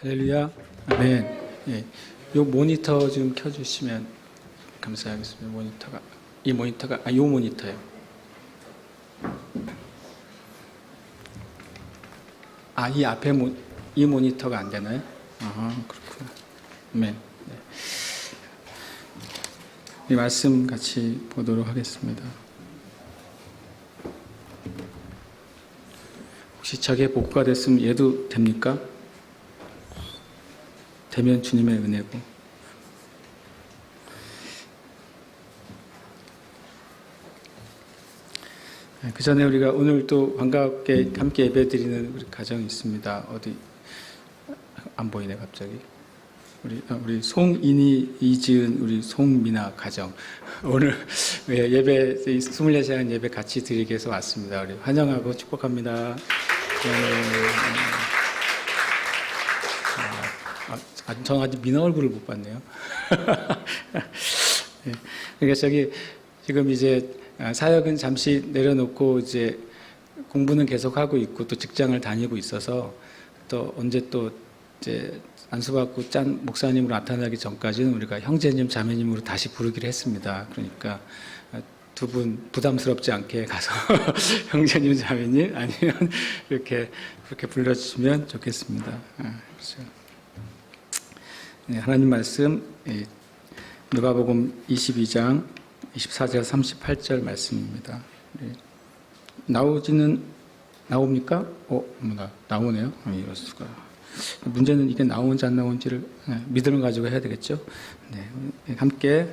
할렐루야. 아멘. 예. 요 모니터 좀 켜주시면 감사하겠습니다. 모니터가 요 모니터요. 이 앞에 이 모니터가 안 되나요? 그렇구나. 아멘. 네. 이 말씀 같이 보도록 하겠습니다. 혹시 저게 복구가 됐으면 얘도 됩니까? 되면 주님의 은혜고. 그 전에 우리가 오늘 또 반갑게 함께 예배드리는 우리 가정이 있습니다. 어디 안 보이네 갑자기. 우리 송인이 이지은 우리 송미나 가정 오늘 예배 24시간 예배 같이 드리기 위해서 왔습니다. 우리 환영하고 축복합니다. 저는 아직 미나 얼굴을 못 봤네요. 그러니까 지금 이제 사역은 잠시 내려놓고 이제 공부는 계속 하고 있고 또 직장을 다니고 있어서 또 언제 또 이제 안수받고 짠 목사님으로 나타나기 전까지는 우리가 형제님 자매님으로 다시 부르기로 했습니다. 그러니까 두 분 부담스럽지 않게 가서 형제님 자매님 아니면 그렇게 불러주시면 좋겠습니다. 그렇죠. 네, 하나님 말씀 누가복음 22장 24절 38절 말씀입니다. 나옵니까? 나오네요. 이럴 수가. 문제는 이게 나오는지 안 나오는지를 믿음을 가지고 해야 되겠죠. 네, 함께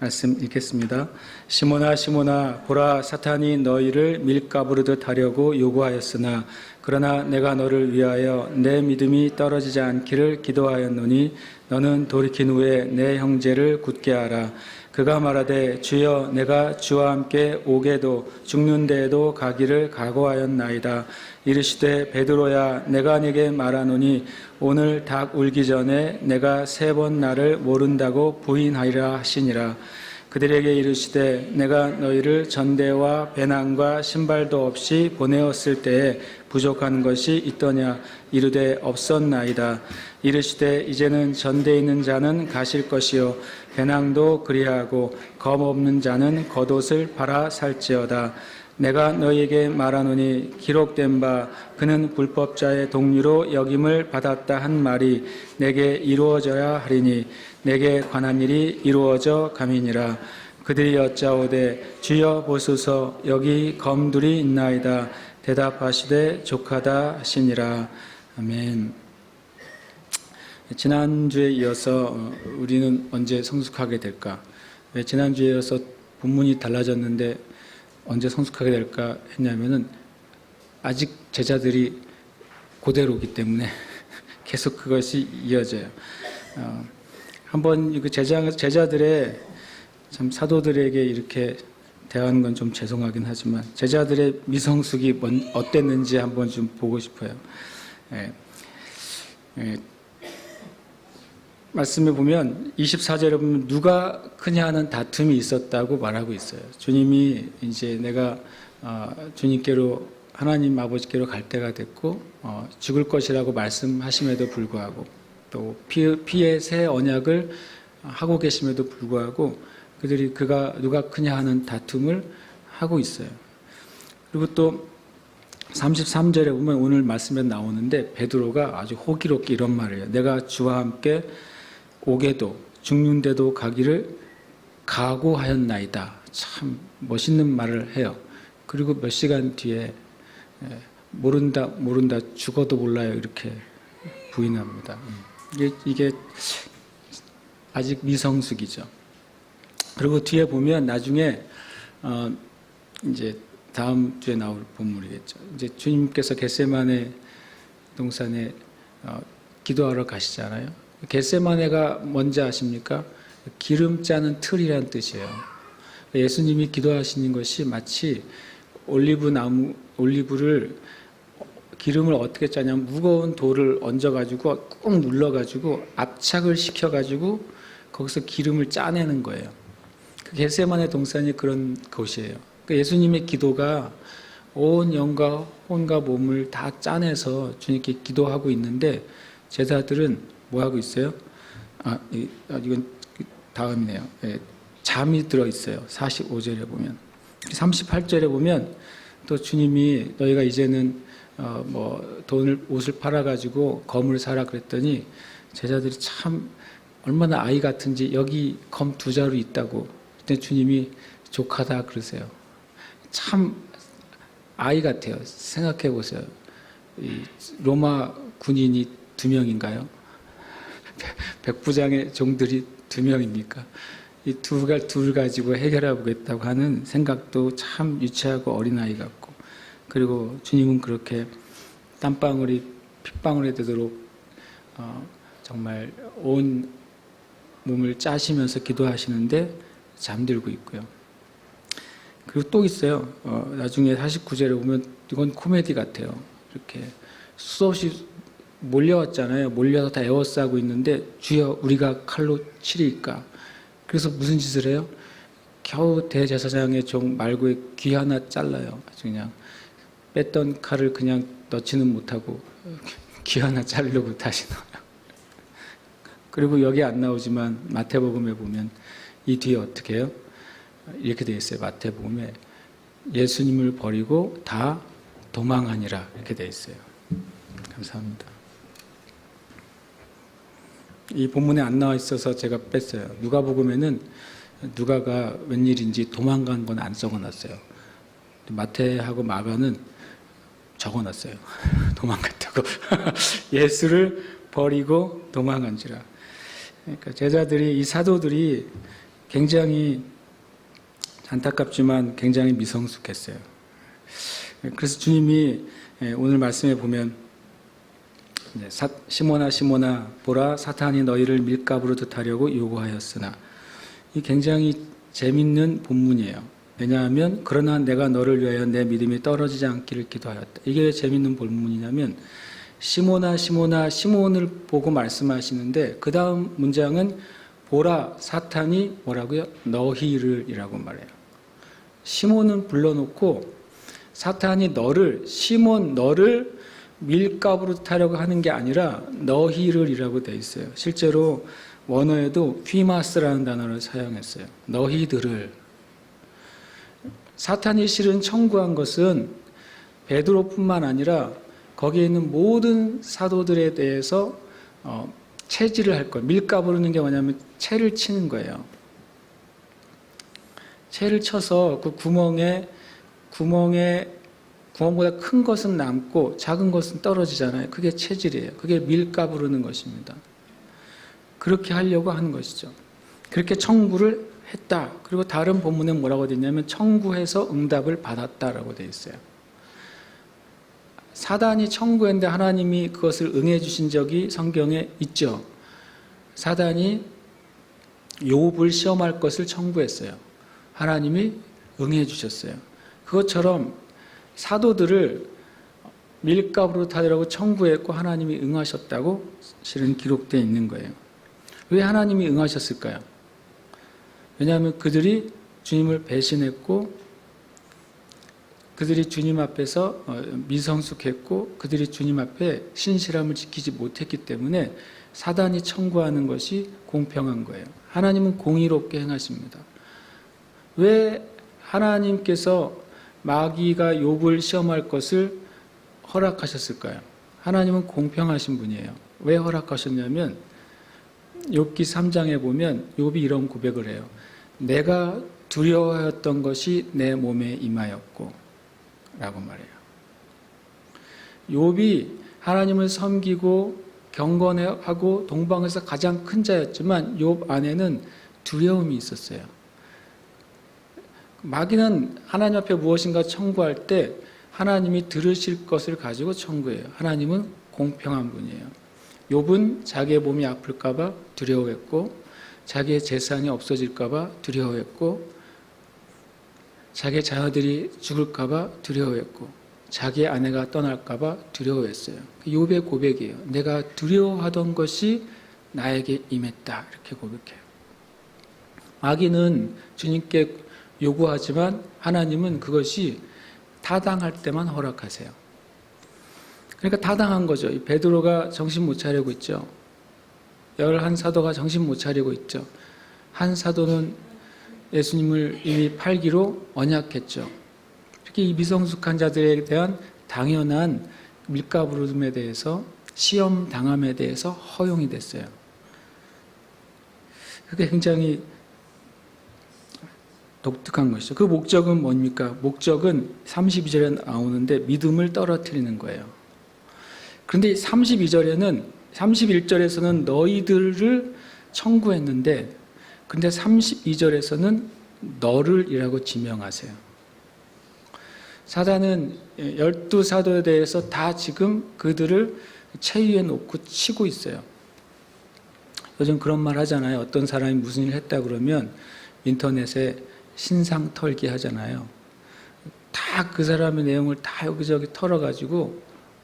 말씀 읽겠습니다. 시몬아 시몬아 보라 사탄이 너희를 밀가부르듯 하려고 요구하였으나 그러나 내가 너를 위하여 내 믿음이 떨어지지 않기를 기도하였노니 너는 돌이킨 후에 내 형제를 굳게 하라. 그가 말하되 주여 내가 주와 함께 오게도 죽는 데에도 가기를 각오하였나이다. 이르시되 베드로야 내가 네게 말하노니 오늘 닭 울기 전에 내가 3번 나를 모른다고 부인하리라 하시니라. 그들에게 이르시되 내가 너희를 전대와 배낭과 신발도 없이 보내었을 때에 부족한 것이 있더냐. 이르되 없었나이다. 이르시되 이제는 전대에 있는 자는 가실 것이요 배낭도 그리하고 검 없는 자는 겉옷을 팔아 살지어다. 내가 너희에게 말하노니 기록된 바 그는 불법자의 동류로 여김을 받았다 한 말이 내게 이루어져야 하리니 내게 관한 일이 이루어져 감이니라. 그들이 여짜오되 주여 보소서 여기 검둘이 있나이다. 대답하시되 족하다 하시니라. 아멘. 지난주에 이어서 우리는 언제 성숙하게 될까? 왜 지난주에 이어서 본문이 달라졌는데 언제 성숙하게 될까 했냐면은 아직 제자들이 그대로기 때문에 계속 그것이 이어져요. 한번 제자들의 참 사도들에게 이렇게 대하는 건 좀 죄송하긴 하지만 제자들의 미성숙이 어땠는지 한번 좀 보고 싶어요. 말씀에 보면 24절에 보면 누가 크냐 하는 다툼이 있었다고 말하고 있어요. 주님이 이제 내가 주님께로 하나님 아버지께로 갈 때가 됐고 죽을 것이라고 말씀하심에도 불구하고 또 피의 새 언약을 하고 계심에도 불구하고 그들이 누가 크냐 하는 다툼을 하고 있어요. 그리고 또 33절에 보면 오늘 말씀에 나오는데 베드로가 아주 호기롭게 이런 말을 해요. 내가 주와 함께 오게도 죽는데도 가기를 각오하였나이다. 참 멋있는 말을 해요. 그리고 몇 시간 뒤에 모른다 죽어도 몰라요 이렇게 부인합니다. 이게 아직 미성숙이죠. 그리고 뒤에 보면 나중에 이제 다음 주에 나올 본문이겠죠. 이제 주님께서 겟세마네 동산에 기도하러 가시잖아요. 겟세마네가 뭔지 아십니까? 기름 짜는 틀이라는 뜻이에요. 예수님이 기도하시는 것이 마치 올리브를 기름을 어떻게 짜냐면 무거운 돌을 얹어가지고 꾹 눌러가지고 압착을 시켜가지고 거기서 기름을 짜내는 거예요. 겟세마네 동산이 그런 곳이에요. 예수님의 기도가 온 영과 혼과 몸을 다 짜내서 주님께 기도하고 있는데 제자들은 뭐 하고 있어요? 이건 다음이네요. 예, 잠이 들어 있어요. 45절에 보면. 38절에 보면 또 주님이 너희가 이제는 옷을 팔아가지고 검을 사라 그랬더니 제자들이 참 얼마나 아이 같은지 여기 검 2자루 있다고. 그때 주님이 족하다 그러세요. 참 아이 같아요. 생각해 보세요. 로마 군인이 2명인가요? 백부장의 종들이 2명입니까? 이 둘 가지고 해결해 보겠다고 하는 생각도 참 유치하고 어린아이 같고, 그리고 주님은 그렇게 땀방울이 핏방울에 되도록 정말 온 몸을 짜시면서 기도하시는데 잠들고 있고요. 그리고 또 있어요. 나중에 49절에 보면 이건 코미디 같아요. 이렇게 수없이 몰려왔잖아요. 몰려서 다 에워싸고 있는데 주여 우리가 칼로 치리까. 그래서 무슨 짓을 해요? 겨우 대제사장의 종 말고의 귀 하나 잘라요. 아주 그냥 뺐던 칼을 그냥 넣지는 못하고 귀 하나 자르려고 다시 넣어요. 그리고 여기 안 나오지만 마태복음에 보면 이 뒤에 어떻게 해요? 이렇게 되어 있어요. 마태복음에 예수님을 버리고 다 도망하니라 이렇게 되어 있어요. 감사합니다. 이 본문에 안 나와 있어서 제가 뺐어요. 누가복음에는 누가가 웬일인지 도망간 건 안 적어놨어요. 마태하고 마가는 적어놨어요. 도망갔다고. 예수를 버리고 도망한지라. 그러니까 제자들이, 이 사도들이 굉장히 안타깝지만 굉장히 미성숙했어요. 그래서 주님이 오늘 말씀에 보면 시몬아 시몬아 보라 사탄이 너희를 밀가부로 뜻하려고 요구하였으나, 이 굉장히 재밌는 본문이에요. 왜냐하면 그러나 내가 너를 위하여 내 믿음이 떨어지지 않기를 기도하였다. 이게 왜 재밌는 본문이냐면 시몬아 시몬아 시몬을 보고 말씀하시는데 그 다음 문장은 보라 사탄이 뭐라고요? 너희를 이라고 말해요. 시몬은 불러놓고 사탄이 너를, 시몬 너를 밀가부로 타려고 하는 게 아니라 너희를 이라고 되어 있어요. 실제로 원어에도 휘마스라는 단어를 사용했어요. 너희들을. 사탄이 실은 청구한 것은 베드로뿐만 아니라 거기에 있는 모든 사도들에 대해서 채질을 할 거예요. 밀가부르는 게 뭐냐면 채를 치는 거예요. 채를 쳐서 그 구멍보다 큰 것은 남고 작은 것은 떨어지잖아요. 그게 체질이에요. 그게 밀가부르는 것입니다. 그렇게 하려고 하는 것이죠. 그렇게 청구를 했다. 그리고 다른 본문에 뭐라고 되어 있냐면 청구해서 응답을 받았다라고 되어 있어요. 사단이 청구했는데 하나님이 그것을 응해 주신 적이 성경에 있죠. 사단이 욥을 시험할 것을 청구했어요. 하나님이 응해 주셨어요. 그것처럼 사도들을 밀가부로 타려고 청구했고 하나님이 응하셨다고 실은 기록되어 있는 거예요. 왜 하나님이 응하셨을까요? 왜냐하면 그들이 주님을 배신했고 그들이 주님 앞에서 미성숙했고 그들이 주님 앞에 신실함을 지키지 못했기 때문에 사단이 청구하는 것이 공평한 거예요. 하나님은 공의롭게 행하십니다. 왜 하나님께서 마귀가 욥을 시험할 것을 허락하셨을까요? 하나님은 공평하신 분이에요. 왜 허락하셨냐면 욥기 3장에 보면 욥이 이런 고백을 해요. 내가 두려워하였던 것이 내 몸에 임하였고 라고 말해요. 욥이 하나님을 섬기고 경건하고 동방에서 가장 큰 자였지만 욥 안에는 두려움이 있었어요. 마귀는 하나님 앞에 무엇인가 청구할 때 하나님이 들으실 것을 가지고 청구해요. 하나님은 공평한 분이에요. 욥은 자기의 몸이 아플까 봐 두려워했고 자기의 재산이 없어질까 봐 두려워했고 자기의 자녀들이 죽을까 봐 두려워했고 자기의 아내가 떠날까 봐 두려워했어요. 욥의 고백이에요. 내가 두려워하던 것이 나에게 임했다. 이렇게 고백해요. 마귀는 주님께 요구하지만 하나님은 그것이 타당할 때만 허락하세요. 그러니까 다 당한 거죠. 이 베드로가 정신 못 차리고 있죠. 11사도가 정신 못 차리고 있죠. 한 사도는 예수님을 이미 팔기로 언약했죠. 특히 이 미성숙한 자들에 대한 당연한 밀가부름에 대해서, 시험 당함에 대해서 허용이 됐어요. 그게 굉장히 독특한 것이죠. 그 목적은 뭡니까? 목적은 32절에 나오는데 믿음을 떨어뜨리는 거예요. 그런데 31절에서는 너희들을 청구했는데, 근데 32절에서는 너를 이라고 지명하세요. 사단은 12사도에 대해서 다 지금 그들을 체위에 놓고 치고 있어요. 요즘 그런 말 하잖아요. 어떤 사람이 무슨 일을 했다 그러면 인터넷에 신상 털기 하잖아요. 다 그 사람의 내용을 다 여기저기 털어가지고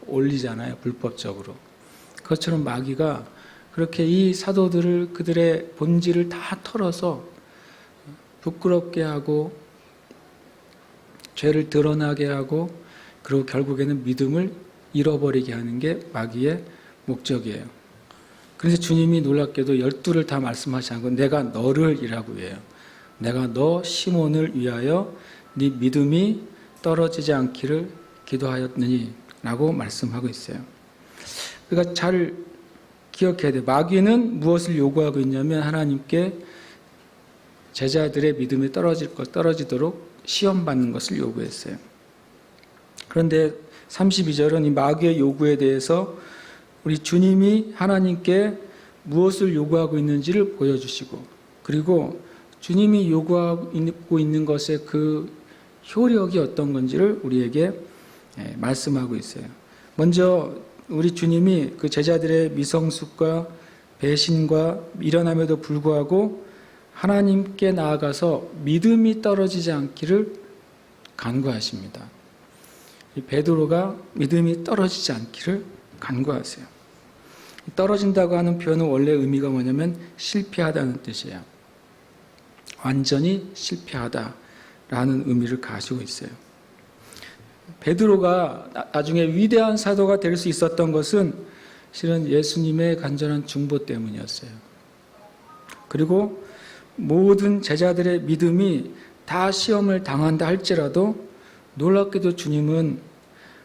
올리잖아요. 불법적으로. 그것처럼 마귀가 그렇게 이 사도들을, 그들의 본질을 다 털어서 부끄럽게 하고 죄를 드러나게 하고, 그리고 결국에는 믿음을 잃어버리게 하는 게 마귀의 목적이에요. 그래서 주님이 놀랍게도 12를 다 말씀하지 않고 내가 너를 이라고 해요. 내가 너 시몬을 위하여 네 믿음이 떨어지지 않기를 기도하였느니 라고 말씀하고 있어요. 그러니까 잘 기억해야 돼요. 마귀는 무엇을 요구하고 있냐면 하나님께 제자들의 믿음이 떨어지도록 시험받는 것을 요구했어요. 그런데 32절은 이 마귀의 요구에 대해서 우리 주님이 하나님께 무엇을 요구하고 있는지를 보여주시고, 그리고 주님이 요구하고 있는 것의 그 효력이 어떤 건지를 우리에게 말씀하고 있어요. 먼저 우리 주님이 그 제자들의 미성숙과 배신과 미련함에도 불구하고 하나님께 나아가서 믿음이 떨어지지 않기를 간구하십니다. 이 베드로가 믿음이 떨어지지 않기를 간구하세요. 떨어진다고 하는 표현은 원래 의미가 뭐냐면 실패하다는 뜻이에요. 완전히 실패하다라는 의미를 가지고 있어요. 베드로가 나중에 위대한 사도가 될 수 있었던 것은 실은 예수님의 간절한 중보 때문이었어요. 그리고 모든 제자들의 믿음이 다 시험을 당한다 할지라도 놀랍게도 주님은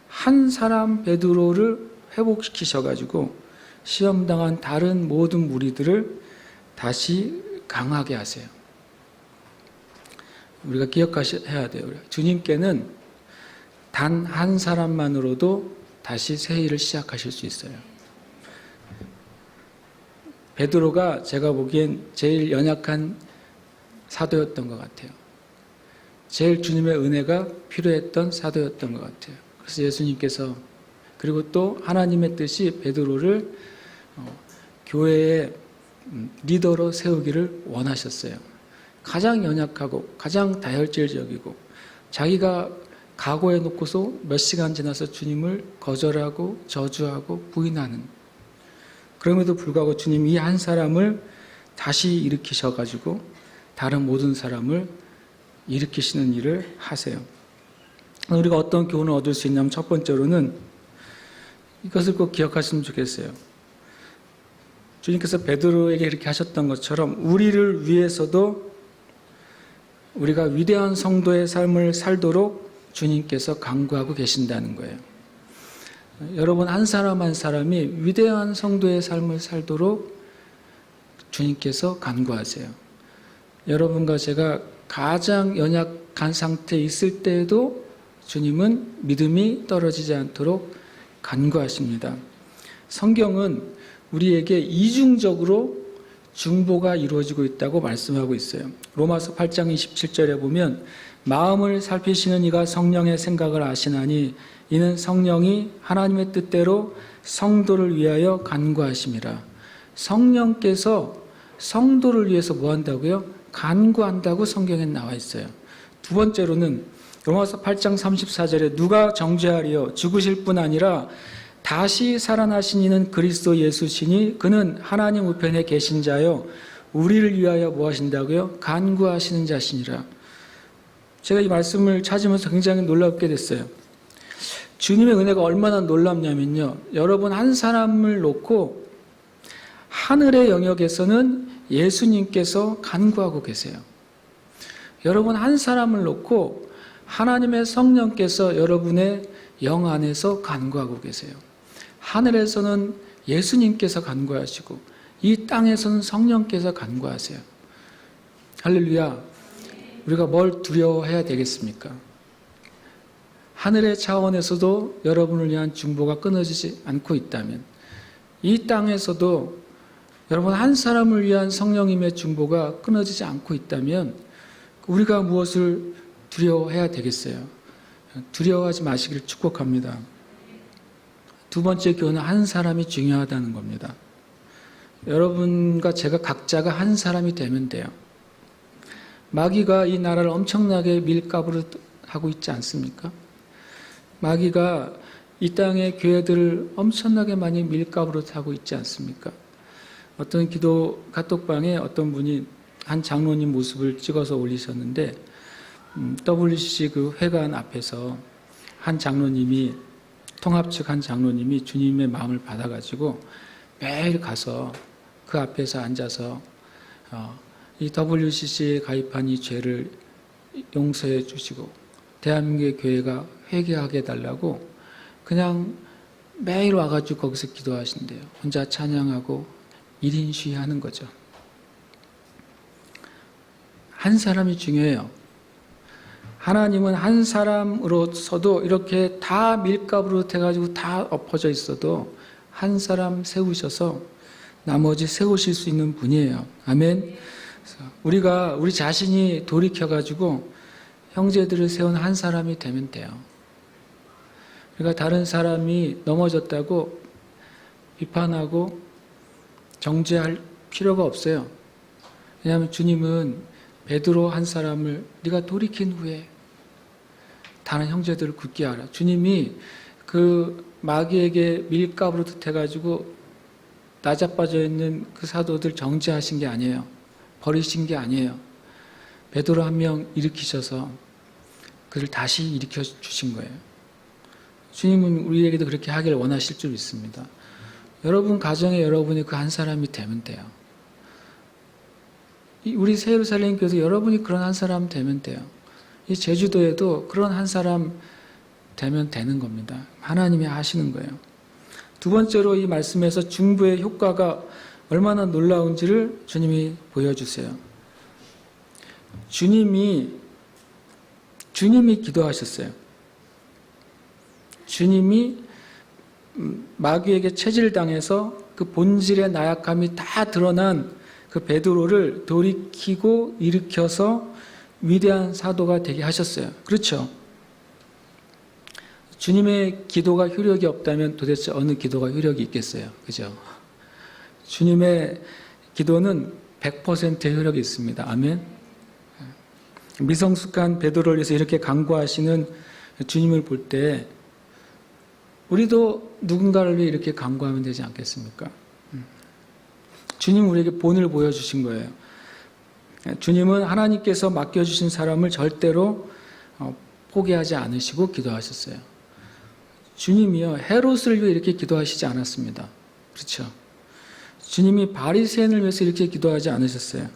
한 사람 베드로를 회복시키셔가지고 시험당한 다른 모든 무리들을 다시 강하게 하세요. 우리가 기억해야 돼요. 주님께는 단 한 사람만으로도 다시 새 일을 시작하실 수 있어요. 베드로가 제가 보기엔 제일 연약한 사도였던 것 같아요. 제일 주님의 은혜가 필요했던 사도였던 것 같아요. 그래서 예수님께서, 그리고 또 하나님의 뜻이 베드로를 교회의 리더로 세우기를 원하셨어요. 가장 연약하고 가장 다혈질적이고 자기가 각오해 놓고서 몇 시간 지나서 주님을 거절하고 저주하고 부인하는, 그럼에도 불구하고 주님이 이 한 사람을 다시 일으키셔가지고 다른 모든 사람을 일으키시는 일을 하세요. 우리가 어떤 교훈을 얻을 수 있냐면 첫 번째로는 이것을 꼭 기억하시면 좋겠어요. 주님께서 베드로에게 이렇게 하셨던 것처럼 우리를 위해서도 우리가 위대한 성도의 삶을 살도록 주님께서 간구하고 계신다는 거예요. 여러분 한 사람 한 사람이 위대한 성도의 삶을 살도록 주님께서 간구하세요. 여러분과 제가 가장 연약한 상태에 있을 때에도 주님은 믿음이 떨어지지 않도록 간구하십니다. 성경은 우리에게 이중적으로 중보가 이루어지고 있다고 말씀하고 있어요. 로마서 8장 27절에 보면 마음을 살피시는 이가 성령의 생각을 아시나니 이는 성령이 하나님의 뜻대로 성도를 위하여 간구하심이라. 성령께서 성도를 위해서 뭐 한다고요? 간구한다고 성경에 나와 있어요. 두 번째로는 로마서 8장 34절에 누가 정죄하리요? 죽으실 뿐 아니라 다시 살아나신 이는 그리스도 예수시니 그는 하나님 우편에 계신 자요 우리를 위하여 뭐 하신다고요? 간구하시는 자시니라. 제가 이 말씀을 찾으면서 굉장히 놀랍게 됐어요. 주님의 은혜가 얼마나 놀랍냐면요. 여러분 한 사람을 놓고 하늘의 영역에서는 예수님께서 간구하고 계세요. 여러분 한 사람을 놓고 하나님의 성령께서 여러분의 영 안에서 간구하고 계세요. 하늘에서는 예수님께서 간구하시고 이 땅에서는 성령께서 간구하세요. 할렐루야. 우리가 뭘 두려워해야 되겠습니까? 하늘의 차원에서도 여러분을 위한 중보가 끊어지지 않고 있다면, 이 땅에서도 여러분 한 사람을 위한 성령님의 중보가 끊어지지 않고 있다면 우리가 무엇을 두려워해야 되겠어요? 두려워하지 마시기를 축복합니다. 두 번째 교훈은 한 사람이 중요하다는 겁니다. 여러분과 제가 각자가 한 사람이 되면 돼요. 마귀가 이 나라를 엄청나게 밀가부를 하고 있지 않습니까? 마귀가 이 땅의 교회들을 엄청나게 많이 밀가부를 하고 있지 않습니까? 어떤 기도 카톡방에 어떤 분이 한 장로님 모습을 찍어서 올리셨는데 WCC 그 회관 앞에서 한 장로님이, 통합 측 한 장로님이 주님의 마음을 받아가지고 매일 가서 그 앞에서 앉아서 이 WCC에 가입한 이 죄를 용서해 주시고 대한민국의 교회가 회개하게 해달라고 그냥 매일 와가지고 거기서 기도하신대요. 혼자 찬양하고 1인 시위하는 거죠. 한 사람이 중요해요. 하나님은 한 사람으로서도 이렇게 다 밀가부로 돼가지고 다 엎어져 있어도 한 사람 세우셔서 나머지 세우실 수 있는 분이에요. 아멘. 우리가 우리 자신이 돌이켜가지고 형제들을 세운 한 사람이 되면 돼요. 그러니까 다른 사람이 넘어졌다고 비판하고 정죄할 필요가 없어요. 왜냐하면 주님은 베드로 한 사람을 네가 돌이킨 후에 다른 형제들을 굳게 하라. 주님이 그 마귀에게 밀가부로 해가지고 나자빠져 있는 그 사도들 정죄하신 게 아니에요. 버리신 게 아니에요. 베드로 한 명 일으키셔서 그를 다시 일으켜 주신 거예요. 주님은 우리에게도 그렇게 하기를 원하실 줄 믿습니다. 여러분 가정에 여러분이 그 한 사람이 되면 돼요. 우리 새 예루살렘 교회도 여러분이 그런 한 사람 되면 돼요. 이 제주도에도 그런 한 사람 되면 되는 겁니다. 하나님이 하시는 거예요. 두 번째로 이 말씀에서 중보의 효과가 얼마나 놀라운지를 주님이 보여주세요. 주님이 기도하셨어요. 주님이 마귀에게 체질당해서 그 본질의 나약함이 다 드러난 그 베드로를 돌이키고 일으켜서 위대한 사도가 되게 하셨어요. 그렇죠? 주님의 기도가 효력이 없다면 도대체 어느 기도가 효력이 있겠어요? 그죠? 주님의 기도는 100%의 효력이 있습니다. 아멘. 미성숙한 베드로를 위해서 이렇게 간구하시는 주님을 볼 때 우리도 누군가를 위해 이렇게 간구하면 되지 않겠습니까? 주님은 우리에게 본을 보여주신 거예요. 주님은 하나님께서 맡겨주신 사람을 절대로 포기하지 않으시고 기도하셨어요. 주님이요, 헤롯을 위해 이렇게 기도하시지 않았습니다. 그렇죠? 주님이 바리새인을 위해서 이렇게 기도하지 않으셨어요.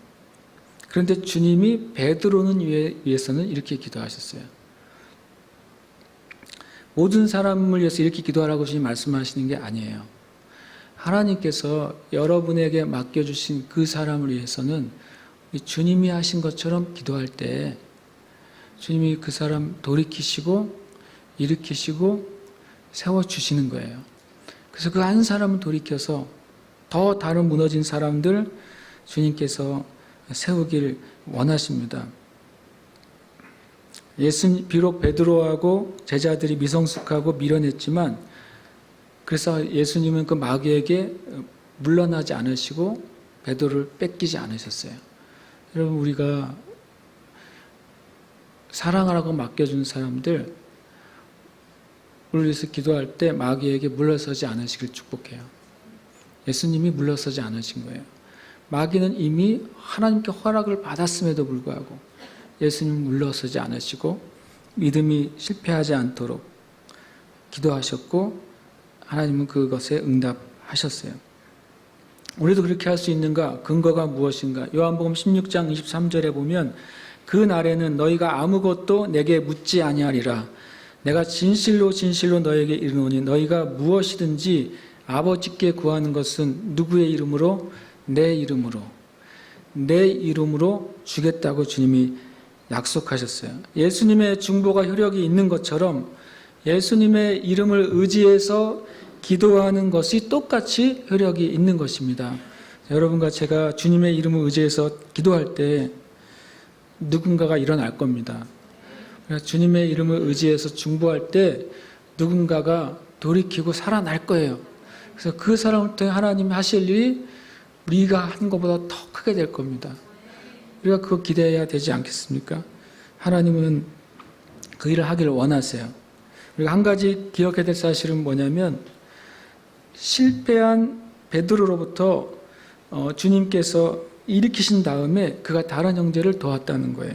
그런데 주님이 베드로는 위해서는 이렇게 기도하셨어요. 모든 사람을 위해서 이렇게 기도하라고 주님 말씀하시는 게 아니에요. 하나님께서 여러분에게 맡겨주신 그 사람을 위해서는 주님이 하신 것처럼 기도할 때 주님이 그 사람 돌이키시고 일으키시고 세워주시는 거예요. 그래서 그 한 사람을 돌이켜서 더 다른 무너진 사람들 주님께서 세우길 원하십니다. 비록 베드로하고 제자들이 미성숙하고 미련했지만 그래서 예수님은 그 마귀에게 물러나지 않으시고 베드로를 뺏기지 않으셨어요. 여러분 우리가 사랑하라고 맡겨준 사람들 우리 위해서 기도할 때 마귀에게 물러서지 않으시길 축복해요. 예수님이 물러서지 않으신 거예요. 마귀는 이미 하나님께 허락을 받았음에도 불구하고 예수님 물러서지 않으시고 믿음이 실패하지 않도록 기도하셨고 하나님은 그것에 응답하셨어요. 우리도 그렇게 할 수 있는가? 근거가 무엇인가? 요한복음 16장 23절에 보면 그 날에는 너희가 아무것도 내게 묻지 아니하리라. 내가 진실로 진실로 너에게 이르노니 너희가 무엇이든지 아버지께 구하는 것은 누구의 이름으로? 내 이름으로. 내 이름으로 주겠다고 주님이 약속하셨어요. 예수님의 중보가 효력이 있는 것처럼 예수님의 이름을 의지해서 기도하는 것이 똑같이 효력이 있는 것입니다. 여러분과 제가 주님의 이름을 의지해서 기도할 때 누군가가 일어날 겁니다. 주님의 이름을 의지해서 중보할 때 누군가가 돌이키고 살아날 거예요. 그래서 그 사람을 통해 하나님이 하실 일이 우리가 한 것보다 더 크게 될 겁니다. 우리가 그거 기대해야 되지 않겠습니까? 하나님은 그 일을 하기를 원하세요. 우리가 한 가지 기억해야 될 사실은 뭐냐면 실패한 베드로로부터 주님께서 일으키신 다음에 그가 다른 형제를 도왔다는 거예요.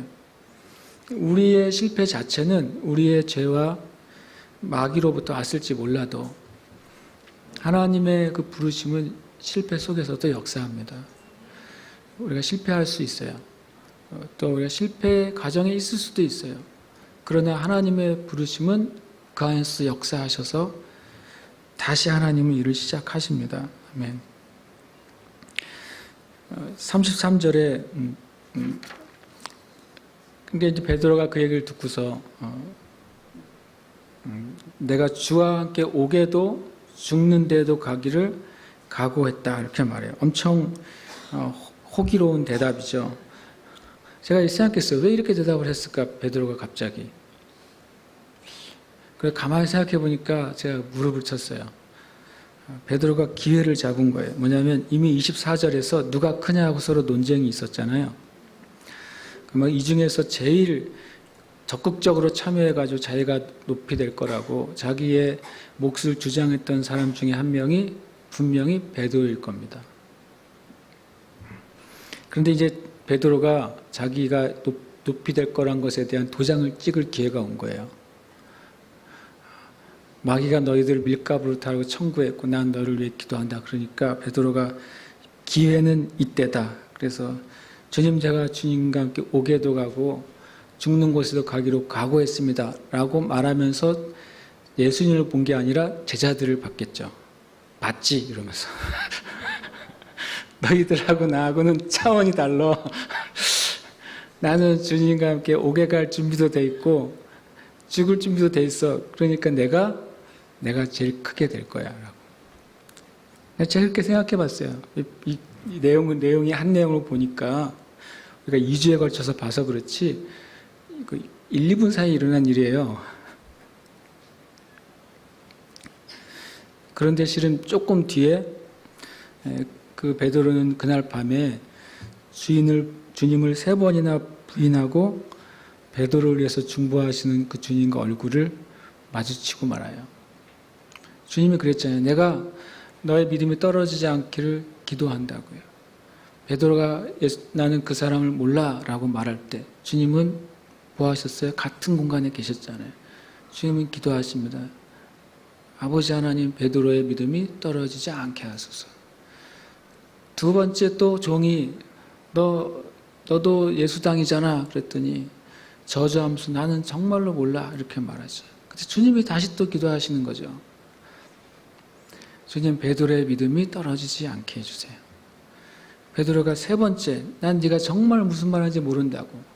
우리의 실패 자체는 우리의 죄와 마귀로부터 왔을지 몰라도 하나님의 그 부르심은 실패 속에서도 역사합니다. 우리가 실패할 수 있어요. 또 우리가 실패 과정에 있을 수도 있어요. 그러나 하나님의 부르심은 그 안에서 역사하셔서 다시 하나님은 일을 시작하십니다. 아멘. 33절에 근데 이제 베드로가 그 얘기를 듣고서 내가 주와 함께 오게도 죽는 데도 가기를 각오했다 이렇게 말해요. 엄청 호기로운 대답이죠. 제가 생각했어요. 왜 이렇게 대답을 했을까? 베드로가 갑자기. 그래서 가만히 생각해 보니까 제가 무릎을 쳤어요. 베드로가 기회를 잡은 거예요. 뭐냐면 이미 24절에서 누가 크냐고 서로 논쟁이 있었잖아요. 이 중에서 제일 적극적으로 참여해가지고 자기가 높이 될 거라고 자기의 몫을 주장했던 사람 중에 한 명이 분명히 베드로일 겁니다. 그런데 이제 베드로가 자기가 높이 될 거란 것에 대한 도장을 찍을 기회가 온 거예요. 마귀가 너희들 밀가부로 타고 청구했고 난 너를 위해 기도한다. 그러니까 베드로가 기회는 이때다. 그래서 주님 제가 주님과 함께 오게도 가고 죽는 곳에도 가기로 각오했습니다. 라고 말하면서 예수님을 본 게 아니라 제자들을 봤겠죠. 봤지? 이러면서. 너희들하고 나하고는 차원이 달라. 나는 주님과 함께 오게 갈 준비도 돼 있고 죽을 준비도 돼 있어. 그러니까 내가 제일 크게 될 거야. 라고. 제가 그렇게 생각해 봤어요. 이 내용이 한 내용을 보니까 우리가 2주에 걸쳐서 봐서 그렇지 1, 2분 사이에 일어난 일이에요. 그런데 실은 조금 뒤에 그 베드로는 그날 밤에 주님을 3번이나 부인하고 베드로를 위해서 중보하시는 그 주님과 얼굴을 마주치고 말아요. 주님이 그랬잖아요. 내가 너의 믿음이 떨어지지 않기를 기도한다고요. 베드로가 나는 그 사람을 몰라 라고 말할 때 주님은 뭐 하셨어요? 같은 공간에 계셨잖아요. 주님은 기도하십니다. 아버지 하나님 베드로의 믿음이 떨어지지 않게 하소서. 두 번째 또 종이 너도 예수당이잖아 그랬더니 저주하면서 나는 정말로 몰라 이렇게 말하죠. 근데 주님이 다시 또 기도하시는 거죠. 주님 베드로의 믿음이 떨어지지 않게 해주세요. 베드로가 3번째 난 네가 정말 무슨 말하는지 모른다고.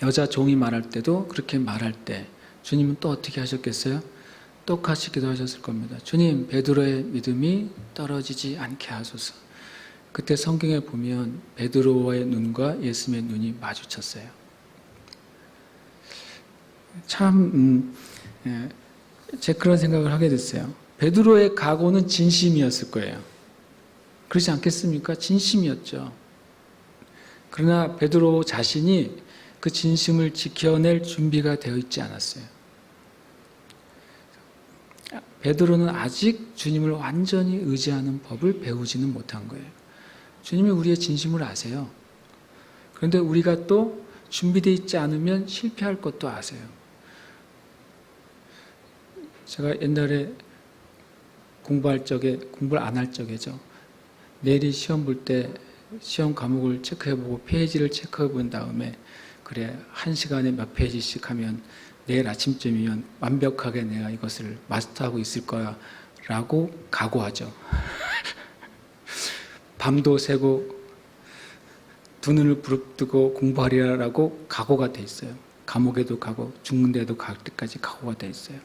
여자 종이 말할 때도 그렇게 말할 때 주님은 또 어떻게 하셨겠어요? 똑같이 기도하셨을 겁니다. 주님 베드로의 믿음이 떨어지지 않게 하소서. 그때 성경에 보면 베드로의 눈과 예수님의 눈이 마주쳤어요. 참 제가 그런 생각을 하게 됐어요. 베드로의 각오는 진심이었을 거예요. 그렇지 않겠습니까? 진심이었죠. 그러나 베드로 자신이 그 진심을 지켜낼 준비가 되어 있지 않았어요. 베드로는 아직 주님을 완전히 의지하는 법을 배우지는 못한 거예요. 주님이 우리의 진심을 아세요. 그런데 우리가 또 준비되어 있지 않으면 실패할 것도 아세요. 제가 옛날에 공부할 적에, 공부를 안 할 적에죠. 내일이 시험 볼 때 시험 과목을 체크해보고 페이지를 체크해본 다음에 그래, 1시간에 몇 페이지씩 하면 내일 아침쯤이면 완벽하게 내가 이것을 마스터하고 있을 거야 라고 각오하죠. 밤도 새고 두 눈을 부릅뜨고 공부하리라라고 각오가 돼 있어요. 감옥에도 가고 죽는데도 갈 때까지 각오가 돼 있어요.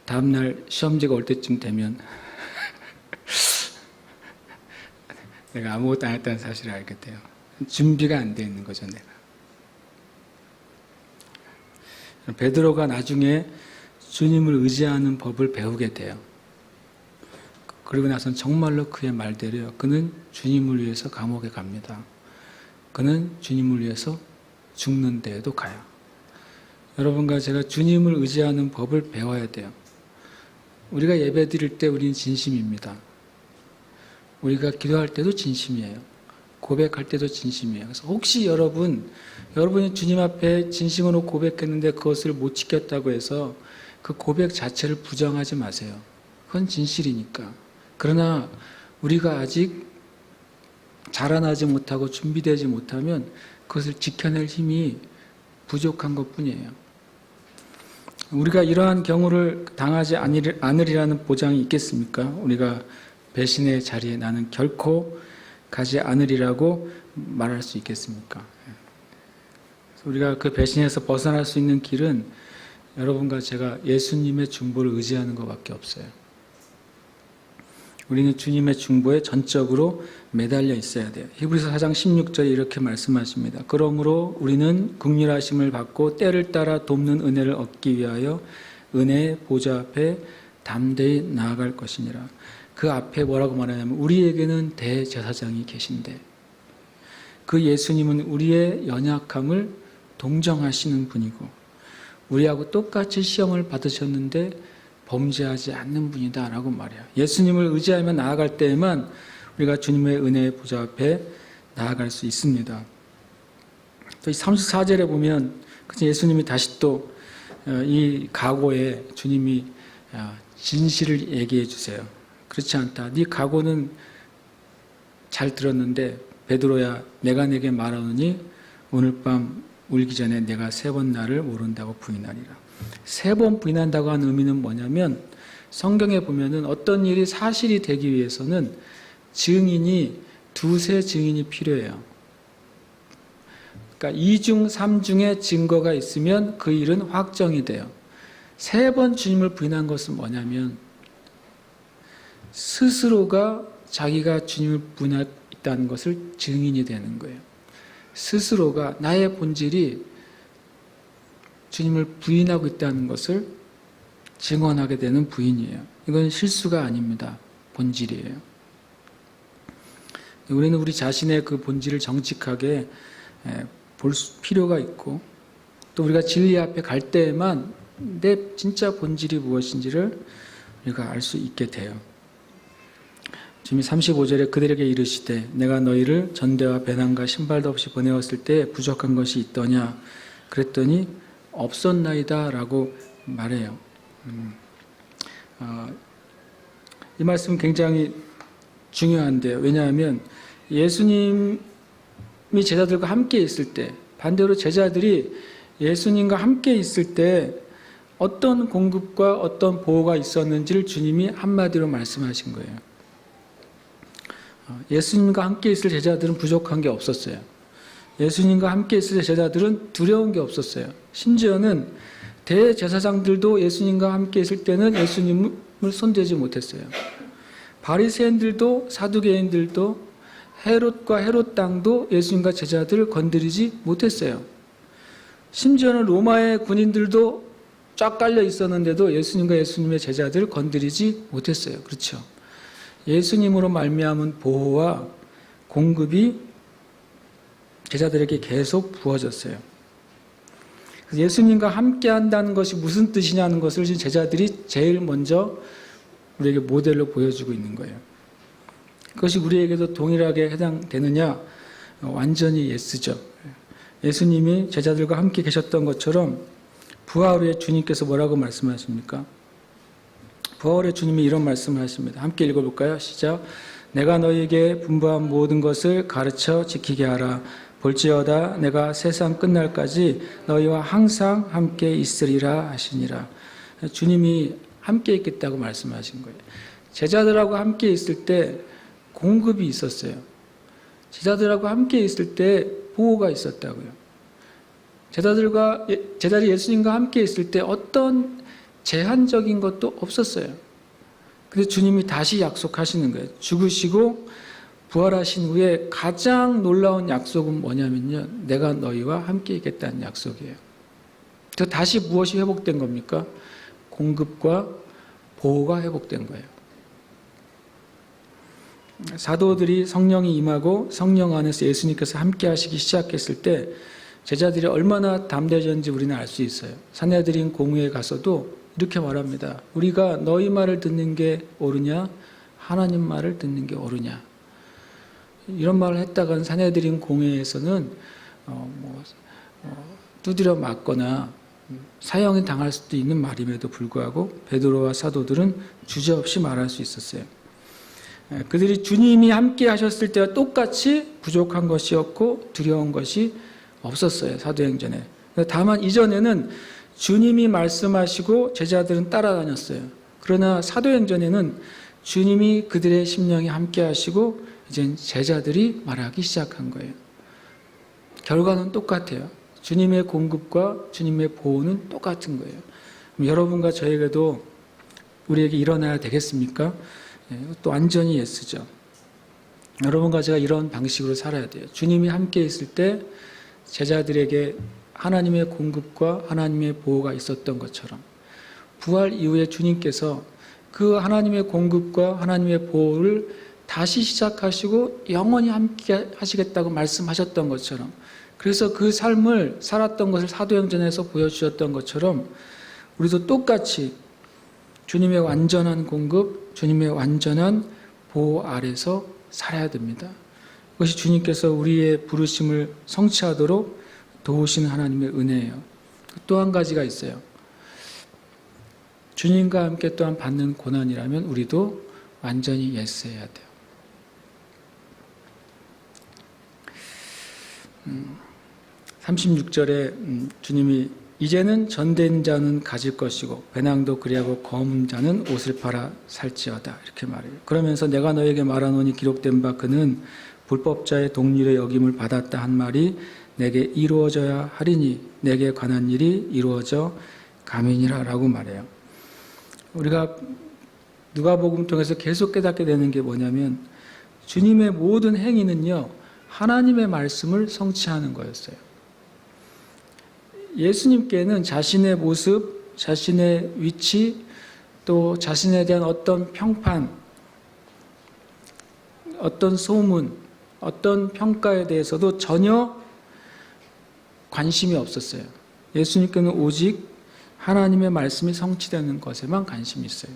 다음날 시험지가 올 때쯤 되면 내가 아무것도 안 했다는 사실을 알게 돼요. 준비가 안 돼 있는 거죠, 내가. 베드로가 나중에 주님을 의지하는 법을 배우게 돼요. 그리고 나서는 정말로 그의 말대로요. 그는 주님을 위해서 감옥에 갑니다. 그는 주님을 위해서 죽는 데에도 가요. 여러분과 제가 주님을 의지하는 법을 배워야 돼요. 우리가 예배 드릴 때 우리는 진심입니다. 우리가 기도할 때도 진심이에요. 고백할 때도 진심이에요. 그래서 혹시 여러분이 주님 앞에 진심으로 고백했는데 그것을 못 지켰다고 해서 그 고백 자체를 부정하지 마세요. 그건 진실이니까. 그러나 우리가 아직 자라나지 못하고 준비되지 못하면 그것을 지켜낼 힘이 부족한 것뿐이에요. 우리가 이러한 경우를 당하지 않으리라는 보장이 있겠습니까? 우리가 배신의 자리에 나는 결코 가지 않으리라고 말할 수 있겠습니까? 우리가 그 배신에서 벗어날 수 있는 길은 여러분과 제가 예수님의 중보를 의지하는 것밖에 없어요. 우리는 주님의 중보에 전적으로 매달려 있어야 돼요. 히브리서 4장 16절에 이렇게 말씀하십니다. 그러므로 우리는 긍휼하심을 받고 때를 따라 돕는 은혜를 얻기 위하여 은혜의 보좌 앞에 담대히 나아갈 것이니라. 그 앞에 뭐라고 말하냐면 우리에게는 대제사장이 계신데 그 예수님은 우리의 연약함을 동정하시는 분이고 우리하고 똑같이 시험을 받으셨는데 범죄하지 않는 분이다 라고 말해요. 예수님을 의지하며 나아갈 때에만 우리가 주님의 은혜의 보좌 앞에 나아갈 수 있습니다. 또 34절에 보면 예수님이 다시 또 이 각오에 주님이 진실을 얘기해 주세요. 그렇지 않다. 네 각오는 잘 들었는데 베드로야 내가 내게 말하노니 오늘 밤 울기 전에 내가 3번 나를 모른다고 부인하리라. 3번 부인한다고 하는 의미는 뭐냐면 성경에 보면은 어떤 일이 사실이 되기 위해서는 증인이 2-3 증인이 필요해요. 그러니까 2중 3중의 증거가 있으면 그 일은 확정이 돼요. 3번 주님을 부인한 것은 뭐냐면 스스로가 자기가 주님을 부인하고 있다는 것을 증인이 되는 거예요. 스스로가 나의 본질이 주님을 부인하고 있다는 것을 증언하게 되는 부인이에요. 이건 실수가 아닙니다. 본질이에요. 우리는 우리 자신의 그 본질을 정직하게 볼 필요가 있고 또 우리가 진리 앞에 갈 때에만 내 진짜 본질이 무엇인지를 우리가 알 수 있게 돼요. 주님이 35절에 그들에게 이르시되 내가 너희를 전대와 배낭과 신발도 없이 보내었을 때 부족한 것이 있더냐 그랬더니 없었나이다 라고 말해요. 이 말씀은 굉장히 중요한데요. 왜냐하면 예수님이 제자들과 함께 있을 때 반대로 제자들이 예수님과 함께 있을 때 어떤 공급과 어떤 보호가 있었는지를 주님이 한마디로 말씀하신 거예요. 예수님과 함께 있을 제자들은 부족한 게 없었어요. 예수님과 함께 있을 제자들은 두려운 게 없었어요. 심지어는 대제사장들도 예수님과 함께 있을 때는 예수님을 손대지 못했어요. 바리새인들도 사두개인들도 헤롯과 헤롯 땅도 예수님과 제자들을 건드리지 못했어요. 심지어는 로마의 군인들도 쫙 깔려 있었는데도 예수님과 예수님의 제자들을 건드리지 못했어요. 그렇죠? 예수님으로 말미암은 보호와 공급이 제자들에게 계속 부어졌어요. 예수님과 함께 한다는 것이 무슨 뜻이냐는 것을 지금 제자들이 제일 먼저 우리에게 모델로 보여주고 있는 거예요. 그것이 우리에게도 동일하게 해당되느냐? 완전히 예스죠. 예수님이 제자들과 함께 계셨던 것처럼 부활 후에 주님께서 뭐라고 말씀하십니까? 부활의 주님이 이런 말씀을 하십니다. 함께 읽어볼까요? 시작. 내가 너희에게 분부한 모든 것을 가르쳐 지키게 하라. 볼지어다 내가 세상 끝날까지 너희와 항상 함께 있으리라 하시니라. 주님이 함께 있겠다고 말씀하신 거예요. 제자들하고 함께 있을 때 공급이 있었어요. 제자들하고 함께 있을 때 보호가 있었다고요. 제자들이 예수님과 함께 있을 때 어떤 제한적인 것도 없었어요. 그래서 주님이 다시 약속하시는 거예요. 죽으시고 부활하신 후에 가장 놀라운 약속은 뭐냐면요. 내가 너희와 함께 있겠다는 약속이에요. 또 다시 무엇이 회복된 겁니까? 공급과 보호가 회복된 거예요. 사도들이 성령이 임하고 성령 안에서 예수님께서 함께 하시기 시작했을 때 제자들이 얼마나 담대해졌는지 우리는 알 수 있어요. 산헤드린 공회에 가서도 이렇게 말합니다. 우리가 너희 말을 듣는 게 옳으냐? 하나님 말을 듣는 게 옳으냐? 이런 말을 했다간 산헤드린 공회에서는 두드려 맞거나 사형이 당할 수도 있는 말임에도 불구하고 베드로와 사도들은 주저없이 말할 수 있었어요. 그들이 주님이 함께 하셨을 때와 똑같이 부족한 것이 없고 두려운 것이 없었어요. 사도행전에. 다만 이전에는 주님이 말씀하시고 제자들은 따라다녔어요. 그러나 사도행전에는 주님이 그들의 심령에 함께 하시고 이제 제자들이 말하기 시작한 거예요. 결과는 똑같아요. 주님의 공급과 주님의 보호는 똑같은 거예요. 여러분과 저에게도 우리에게 일어나야 되겠습니까? 또 완전히 예스죠. 여러분과 제가 이런 방식으로 살아야 돼요. 주님이 함께 있을 때 제자들에게 하나님의 공급과 하나님의 보호가 있었던 것처럼 부활 이후에 주님께서 그 하나님의 공급과 하나님의 보호를 다시 시작하시고 영원히 함께 하시겠다고 말씀하셨던 것처럼 그래서 그 삶을 살았던 것을 사도행전에서 보여주셨던 것처럼 우리도 똑같이 주님의 완전한 공급, 주님의 완전한 보호 아래서 살아야 됩니다. 그것이 주님께서 우리의 부르심을 성취하도록 도우시는 하나님의 은혜예요. 또 한 가지가 있어요. 주님과 함께 또한 받는 고난이라면 우리도 완전히 예스해야 돼요. 36절에 주님이 이제는 전된 자는 가질 것이고 배낭도 그리하고 검은 자는 옷을 팔아 살지어다 이렇게 말해요. 그러면서 내가 너에게 말하노니 기록된 바 그는 불법자의 동률의 여김을 받았다 한 말이 내게 이루어져야 하리니 내게 관한 일이 이루어져 감이니라 라고 말해요. 우리가 누가복음 통해서 계속 깨닫게 되는 게 뭐냐면 주님의 모든 행위는요 하나님의 말씀을 성취하는 거였어요. 예수님께는 자신의 모습, 자신의 위치, 또 자신에 대한 어떤 평판, 어떤 소문, 어떤 평가에 대해서도 전혀 관심이 없었어요. 예수님께는 오직 하나님의 말씀이 성취되는 것에만 관심이 있어요.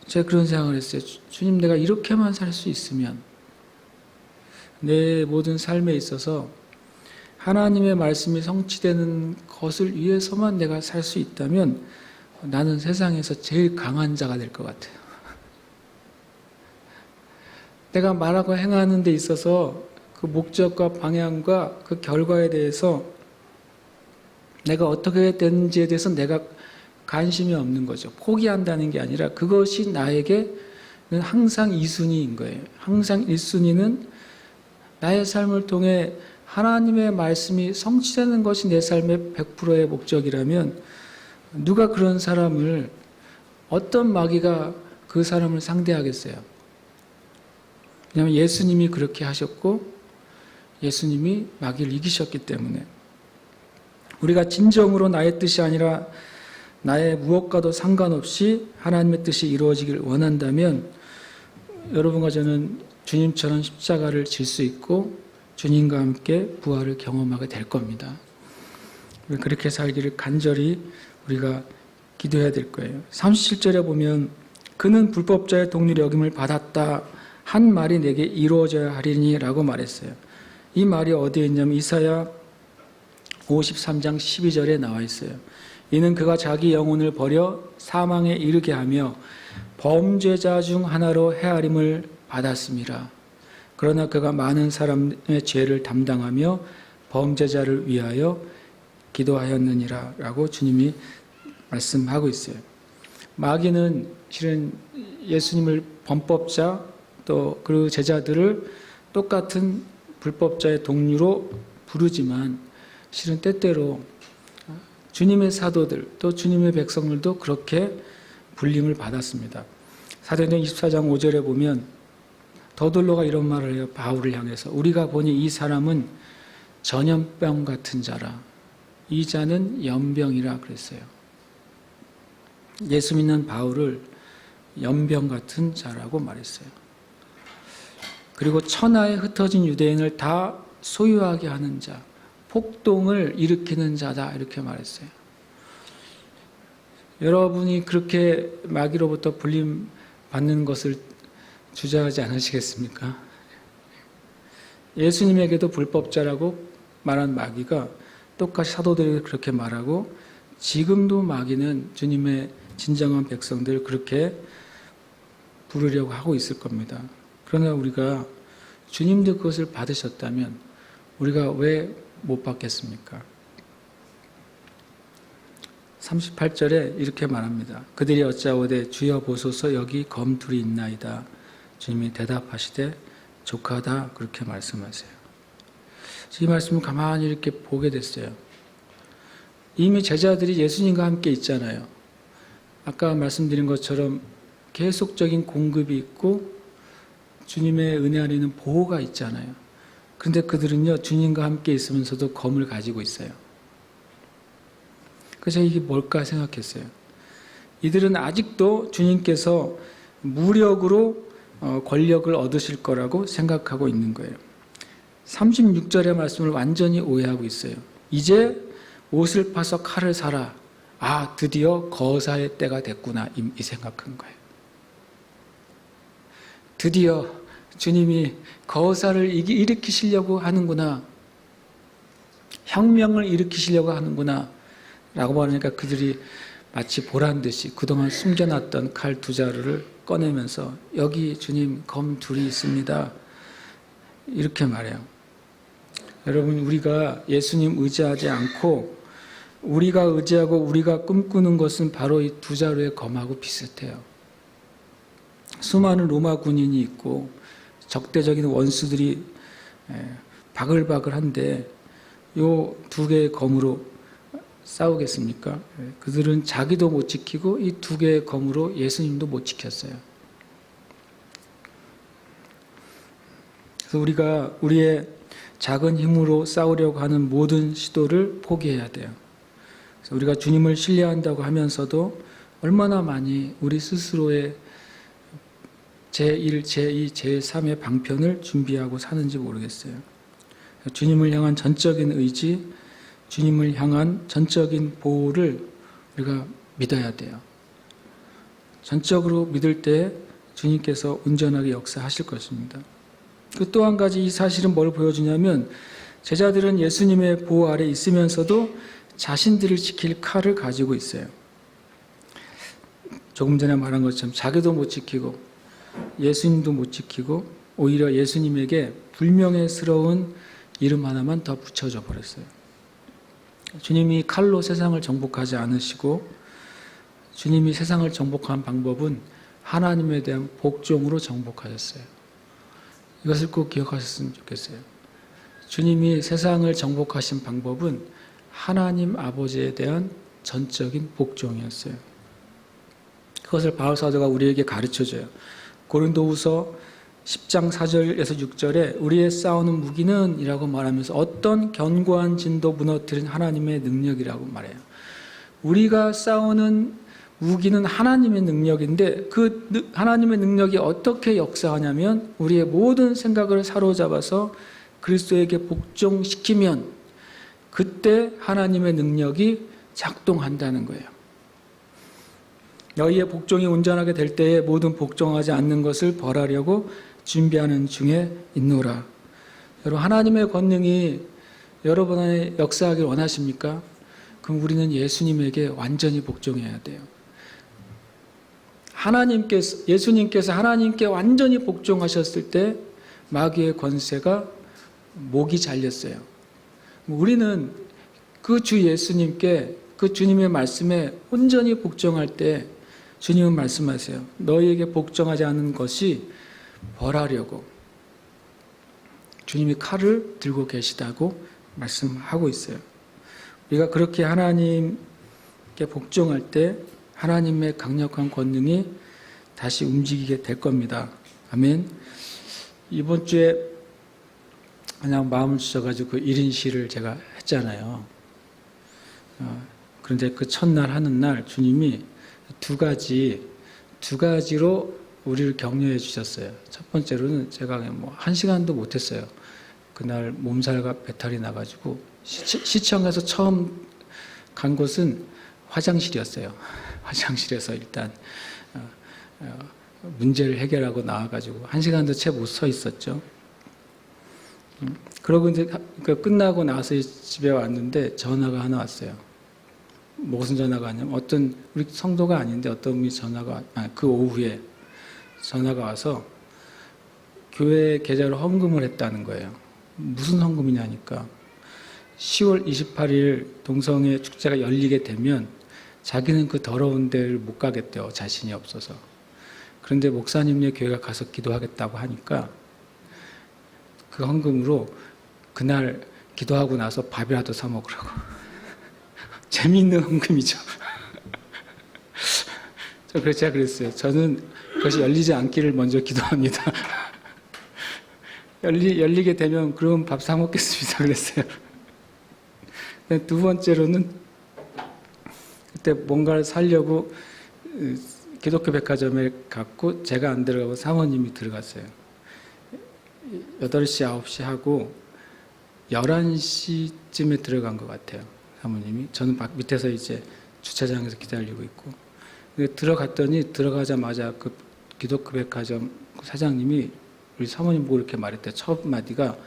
제가 그런 생각을 했어요. 주님, 내가 이렇게만 살 수 있으면 내 모든 삶에 있어서 하나님의 말씀이 성취되는 것을 위해서만 내가 살 수 있다면 나는 세상에서 제일 강한 자가 될 것 같아요. 내가 말하고 행하는 데 있어서 그 목적과 방향과 그 결과에 대해서 내가 어떻게 되는지에 대해서 내가 관심이 없는 거죠. 포기한다는 게 아니라 그것이 나에게는 항상 2순위인 거예요. 항상 1순위는 나의 삶을 통해 하나님의 말씀이 성취되는 것이 내 삶의 100%의 목적이라면 누가 그런 사람을 어떤 마귀가 그 사람을 상대하겠어요? 왜냐하면 예수님이 그렇게 하셨고 예수님이 마귀를 이기셨기 때문에 우리가 진정으로 나의 뜻이 아니라 나의 무엇과도 상관없이 하나님의 뜻이 이루어지길 원한다면 여러분과 저는 주님처럼 십자가를 질 수 있고 주님과 함께 부활을 경험하게 될 겁니다. 그렇게 살기를 간절히 우리가 기도해야 될 거예요. 37절에 보면 그는 불법자의 동률의 여김을 받았다 한 말이 내게 이루어져야 하리니 라고 말했어요. 이 말이 어디에 있냐면 이사야 53장 12절에 나와 있어요. 이는 그가 자기 영혼을 버려 사망에 이르게 하며 범죄자 중 하나로 헤아림을 받았음이라. 그러나 그가 많은 사람의 죄를 담당하며 범죄자를 위하여 기도하였느니라 라고 주님이 말씀하고 있어요. 마귀는 실은 예수님을 범법자 또 그 제자들을 똑같은 불법자의 동류로 부르지만 실은 때때로 주님의 사도들 또 주님의 백성들도 그렇게 불림을 받았습니다. 사도행전 24장 5절에 보면 더둘로가 이런 말을 해요. 바울을 향해서 우리가 보니 이 사람은 전염병 같은 자라. 이 자는 연병이라 그랬어요. 예수 믿는 바울을 연병 같은 자라고 말했어요. 그리고 천하에 흩어진 유대인을 다 소유하게 하는 자, 폭동을 일으키는 자다 이렇게 말했어요. 여러분이 그렇게 마귀로부터 불림 받는 것을 주저하지 않으시겠습니까? 예수님에게도 불법자라고 말한 마귀가 똑같이 사도들에게 그렇게 말하고 지금도 마귀는 주님의 진정한 백성들을 그렇게 부르려고 하고 있을 겁니다. 그러나 우리가 주님도 그것을 받으셨다면 우리가 왜 못 받겠습니까? 38절에 이렇게 말합니다. 그들이 여짜오되 주여 보소서 여기 검 둘이 있나이다. 주님이 대답하시되 족하다 그렇게 말씀하세요. 이 말씀을 가만히 이렇게 보게 됐어요. 이미 제자들이 예수님과 함께 있잖아요. 아까 말씀드린 것처럼 계속적인 공급이 있고 주님의 은혜 안에는 보호가 있잖아요. 그런데 그들은요 주님과 함께 있으면서도 검을 가지고 있어요. 그래서 이게 뭘까 생각했어요. 이들은 아직도 주님께서 무력으로 권력을 얻으실 거라고 생각하고 있는 거예요. 36절의 말씀을 완전히 오해하고 있어요. 이제 옷을 파서 칼을 사라. 아, 드디어 거사의 때가 됐구나. 이 생각한 거예요. 드디어 주님이 거사를 일으키시려고 하는구나. 혁명을 일으키시려고 하는구나. 라고 말하니까 그들이 마치 보란듯이 그동안 숨겨놨던 칼 두 자루를 꺼내면서 여기 주님 검 둘이 있습니다. 이렇게 말해요. 여러분 우리가 예수님 의지하지 않고 우리가 의지하고 우리가 꿈꾸는 것은 바로 이 두 자루의 검하고 비슷해요. 수많은 로마 군인이 있고 적대적인 원수들이 바글바글한데 요 두 개의 검으로 싸우겠습니까? 그들은 자기도 못 지키고 이 두 개의 검으로 예수님도 못 지켰어요. 그래서 우리가 우리의 작은 힘으로 싸우려고 하는 모든 시도를 포기해야 돼요. 그래서 우리가 주님을 신뢰한다고 하면서도 얼마나 많이 우리 스스로의 제1, 제2, 제3의 방편을 준비하고 사는지 모르겠어요. 주님을 향한 전적인 의지, 주님을 향한 전적인 보호를 우리가 믿어야 돼요. 전적으로 믿을 때 주님께서 온전하게 역사하실 것입니다. 또 한 가지 이 사실은 뭘 보여주냐면 제자들은 예수님의 보호 아래 있으면서도 자신들을 지킬 칼을 가지고 있어요. 조금 전에 말한 것처럼 자기도 못 지키고 예수님도 못 지키고 오히려 예수님에게 불명예스러운 이름 하나만 더 붙여줘 버렸어요. 주님이 칼로 세상을 정복하지 않으시고 주님이 세상을 정복한 방법은 하나님에 대한 복종으로 정복하셨어요. 이것을 꼭 기억하셨으면 좋겠어요. 주님이 세상을 정복하신 방법은 하나님 아버지에 대한 전적인 복종이었어요. 그것을 바울 사도가 우리에게 가르쳐줘요. 고린도후서 10장 4절에서 6절에 우리의 싸우는 무기는 이라고 말하면서 어떤 견고한 진도 무너뜨린 하나님의 능력이라고 말해요. 우리가 싸우는 무기는 하나님의 능력인데 그 하나님의 능력이 어떻게 역사하냐면 우리의 모든 생각을 사로잡아서 그리스도에게 복종시키면 그때 하나님의 능력이 작동한다는 거예요. 너희의 복종이 온전하게 될 때에 모든 복종하지 않는 것을 벌하려고 준비하는 중에 있노라. 여러분 하나님의 권능이 여러분 안에 역사하길 원하십니까? 그럼 우리는 예수님에게 완전히 복종해야 돼요. 예수님께서 하나님께 완전히 복종하셨을 때 마귀의 권세가 목이 잘렸어요. 우리는 그 주 예수님께, 그 주님의 말씀에 온전히 복종할 때 주님은 말씀하세요. 너희에게 복종하지 않은 것이 벌하려고 주님이 칼을 들고 계시다고 말씀하고 있어요. 우리가 그렇게 하나님께 복종할 때 하나님의 강력한 권능이 다시 움직이게 될 겁니다. 아멘. 이번 주에 그냥 마음을 주셔가지고 그 1인 시를 제가 했잖아요. 그런데 그 첫날 하는 날 주님이 두 가지로 우리를 격려해 주셨어요. 첫 번째로는 제가 뭐 1시간도 못했어요. 그날 몸살과 배탈이 나가지고 시청에서 처음 간 곳은 화장실이었어요. 화장실에서 일단 문제를 해결하고 나와가지고 1시간도 채 못 서 있었죠. 그러고 이제 끝나고 나서 집에 왔는데 전화가 하나 왔어요. 무슨 전화가 왔냐면 어떤 우리 성도가 아닌데 어떤 분이 그 오후에 전화가 와서 교회 계좌로 헌금을 했다는 거예요. 무슨 헌금이냐니까 10월 28일 동성애 축제가 열리게 되면 자기는 그 더러운 데를 못 가겠대요. 자신이 없어서. 그런데 목사님네 교회가 가서 기도하겠다고 하니까 그 헌금으로 그날 기도하고 나서 밥이라도 사 먹으라고. 재미있는 헌금이죠. 그래서 제가 그랬어요. 저는 그것이 열리지 않기를 먼저 기도합니다. 열리게 되면 그럼 밥 사 먹겠습니다. 그랬어요. 두 번째로는 그때 뭔가를 사려고 기독교 백화점에 갔고 제가 안 들어가고 사모님이 들어갔어요. 8시, 9시 하고 11시쯤에 들어간 것 같아요. 사모님이. 저는 밑에서 이제 주차장에서 기다리고 있고. 들어갔더니 들어가자마자 그 기독교 백화점 사장님이 우리 사모님 보고 이렇게 말했대요. 첫 마디가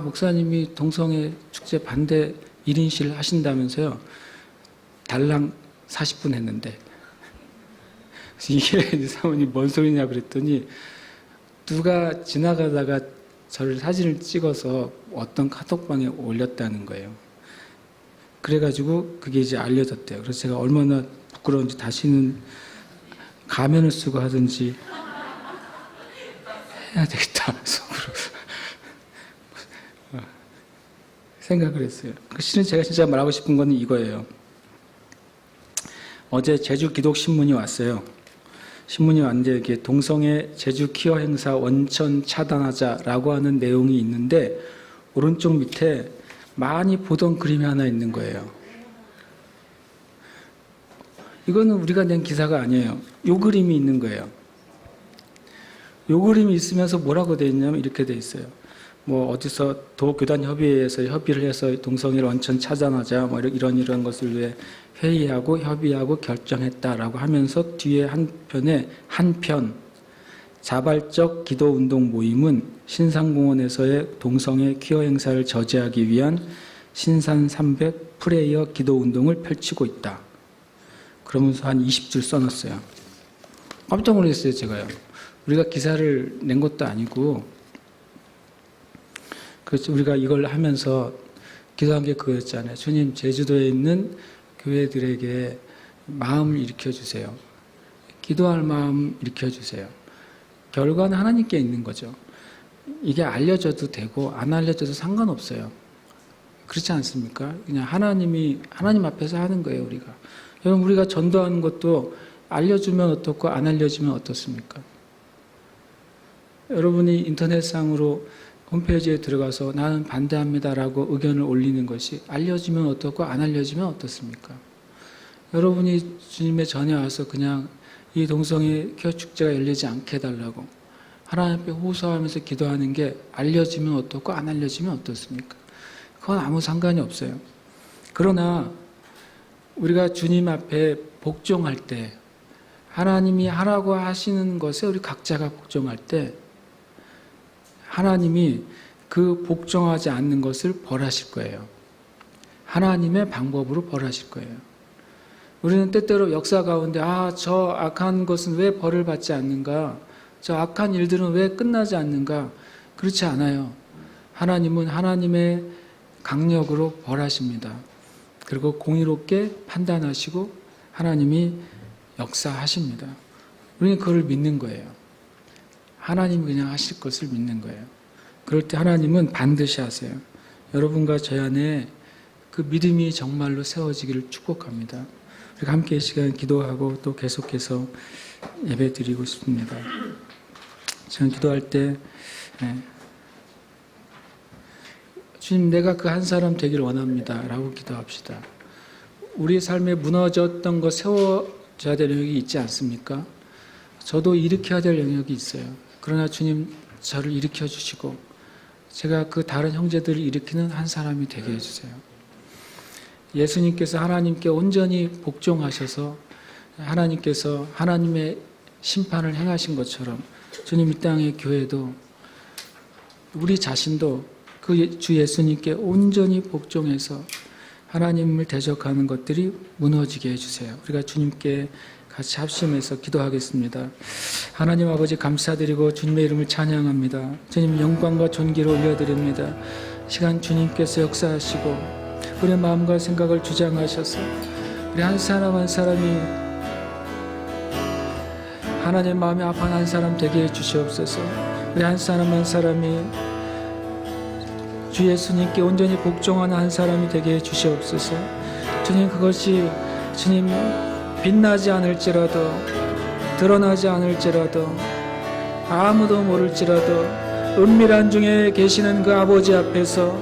목사님이 동성애 축제 반대 1인실 하신다면서요. 달랑 40분 했는데. 이게 사모님 뭔 소리냐 그랬더니 누가 지나가다가 저를 사진을 찍어서 어떤 카톡방에 올렸다는 거예요. 그래가지고 그게 이제 알려졌대요. 그래서 제가 얼마나 부끄러운지 다시는 가면을 쓰고 하든지 해야 되겠다 속으로 생각을 했어요. 실은 제가 진짜 말하고 싶은 건 이거예요. 어제 제주 기독신문이 왔어요. 신문이 왔는데 이게 동성애 제주 퀴어 행사 원천 차단하자라고 하는 내용이 있는데 오른쪽 밑에 많이 보던 그림이 하나 있는 거예요. 이거는 우리가 낸 기사가 아니에요. 요 그림이 있는 거예요. 요 그림이 있으면서 뭐라고 돼 있냐면 이렇게 돼 있어요. 뭐 어디서 도교단 협의회에서 협의를 해서 동성애를 원천 차단하자 뭐 이런 것을 위해 회의하고 협의하고 결정했다라고 하면서 뒤에 한편 자발적 기도운동 모임은 신상공원에서의 동성애 퀴어 행사를 저지하기 위한 신산 300 프레이어 기도운동을 펼치고 있다. 그러면서 한 20줄 써놨어요. 깜짝 놀랐어요, 제가요. 우리가 기사를 낸 것도 아니고, 그래서 우리가 이걸 하면서 기도한 게 그거였잖아요. 주님, 제주도에 있는 교회들에게 마음을 일으켜주세요. 기도할 마음 일으켜주세요. 결과는 하나님께 있는 거죠. 이게 알려져도 되고 안 알려져도 상관없어요. 그렇지 않습니까? 그냥 하나님 앞에서 하는 거예요, 우리가. 여러분, 우리가 전도하는 것도 알려주면 어떻고 안 알려주면 어떻습니까? 여러분이 인터넷상으로 홈페이지에 들어가서 나는 반대합니다라고 의견을 올리는 것이 알려지면 어떻고 안 알려지면 어떻습니까? 여러분이 주님의 전에 와서 그냥 이 동성애 퀴어 축제가 열리지 않게 해달라고 하나님 앞에 호소하면서 기도하는 게 알려지면 어떻고 안 알려지면 어떻습니까? 그건 아무 상관이 없어요. 그러나 우리가 주님 앞에 복종할 때 하나님이 하라고 하시는 것에 우리 각자가 복종할 때 하나님이 그 복종하지 않는 것을 벌하실 거예요. 하나님의 방법으로 벌하실 거예요. 우리는 때때로 역사 가운데 저 악한 것은 왜 벌을 받지 않는가? 저 악한 일들은 왜 끝나지 않는가? 그렇지 않아요. 하나님은 하나님의 강력으로 벌하십니다. 그리고 공의롭게 판단하시고 하나님이 역사하십니다. 우리는 그걸 믿는 거예요. 하나님이 그냥 하실 것을 믿는 거예요. 그럴 때 하나님은 반드시 하세요. 여러분과 저 안에 그 믿음이 정말로 세워지기를 축복합니다. 우리가 함께 이 시간 기도하고 또 계속해서 예배 드리고 싶습니다. 저는 기도할 때 주님, 내가 그 한 사람 되길 원합니다 라고 기도합시다. 우리 삶에 무너졌던 거 세워져야 될 영역이 있지 않습니까? 저도 일으켜야 될 영역이 있어요. 그러나 주님, 저를 일으켜 주시고 제가 그 다른 형제들을 일으키는 한 사람이 되게 해주세요. 예수님께서 하나님께 온전히 복종하셔서 하나님께서 하나님의 심판을 행하신 것처럼 주님, 이 땅의 교회도 우리 자신도 그 주 예수님께 온전히 복종해서 하나님을 대적하는 것들이 무너지게 해주세요. 우리가 주님께 같이 합심해서 기도하겠습니다. 하나님 아버지, 감사드리고 주님의 이름을 찬양합니다. 주님 영광과 존귀를 올려드립니다. 시간 주님께서 역사하시고 우리의 마음과 생각을 주장하셔서 우리 한 사람 한 사람이 하나님의 마음에 합한 한 사람 되게 해주시옵소서. 우리 한 사람 한 사람이 주 예수님께 온전히 복종하는 한 사람이 되게 해주시옵소서. 주님, 그것이 주님 빛나지 않을지라도, 드러나지 않을지라도, 아무도 모를지라도 은밀한 중에 계시는 그 아버지 앞에서,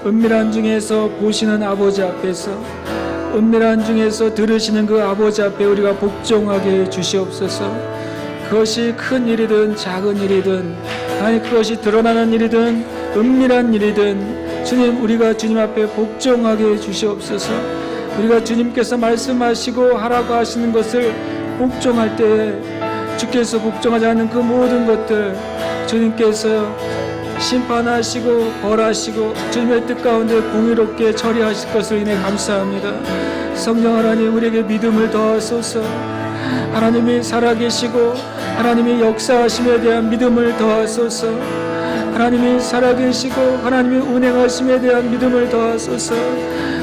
은밀한 중에서 보시는 아버지 앞에서, 은밀한 중에서 들으시는 그 아버지 앞에 우리가 복종하게 해 주시옵소서. 그것이 큰 일이든 작은 일이든, 아니 그것이 드러나는 일이든 은밀한 일이든 주님, 우리가 주님 앞에 복종하게 해 주시옵소서. 우리가 주님께서 말씀하시고 하라고 하시는 것을 복종할 때 주께서 복종하지 않는 그 모든 것들 주님께서 심판하시고 벌하시고 주님의 뜻 가운데 공의롭게 처리하실 것을 인해 감사합니다. 성령 하나님, 우리에게 믿음을 더하소서. 하나님이 살아계시고 하나님이 역사하심에 대한 믿음을 더하소서. 하나님이 살아계시고 하나님이 운행하심에 대한 믿음을 더하소서.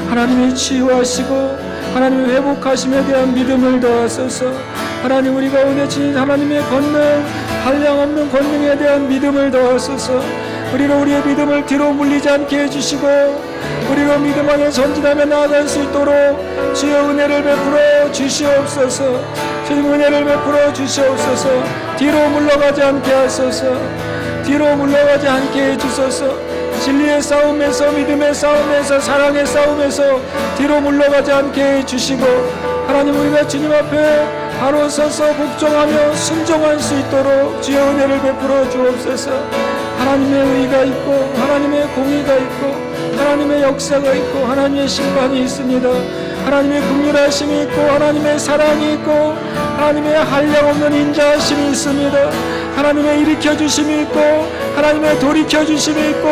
하나님이 치유하시고 하나님이 회복하심에 대한 믿음을 더하소서. 하나님, 우리가 오늘 지닌 하나님의 권능, 한량없는 권능에 대한 믿음을 더하소서. 우리가 우리의 믿음을 뒤로 물리지 않게 해주시고 우리가 믿음 안에 전진하며 나아갈 수 있도록 주의 은혜를 베풀어 주시옵소서. 주님, 은혜를 베풀어 주시옵소서. 뒤로 물러가지 않게 하소서. 뒤로 물러가지 않게 해주소서. 진리의 싸움에서, 믿음의 싸움에서, 사랑의 싸움에서 뒤로 물러가지 않게 해주시고 하나님, 우리가 주님 앞에 바로 서서 복종하며 순종할 수 있도록 주의 은혜를 베풀어 주옵소서. 하나님의 의가 있고 하나님의 공의가 있고 하나님의 역사가 있고 하나님의 심판이 있습니다. 하나님의 긍휼하심이 있고 하나님의 사랑이 있고 하나님의 한량없는 인자하심이 있습니다. 하나님의 일으켜주심이 있고 하나님의 돌이켜주심이 있고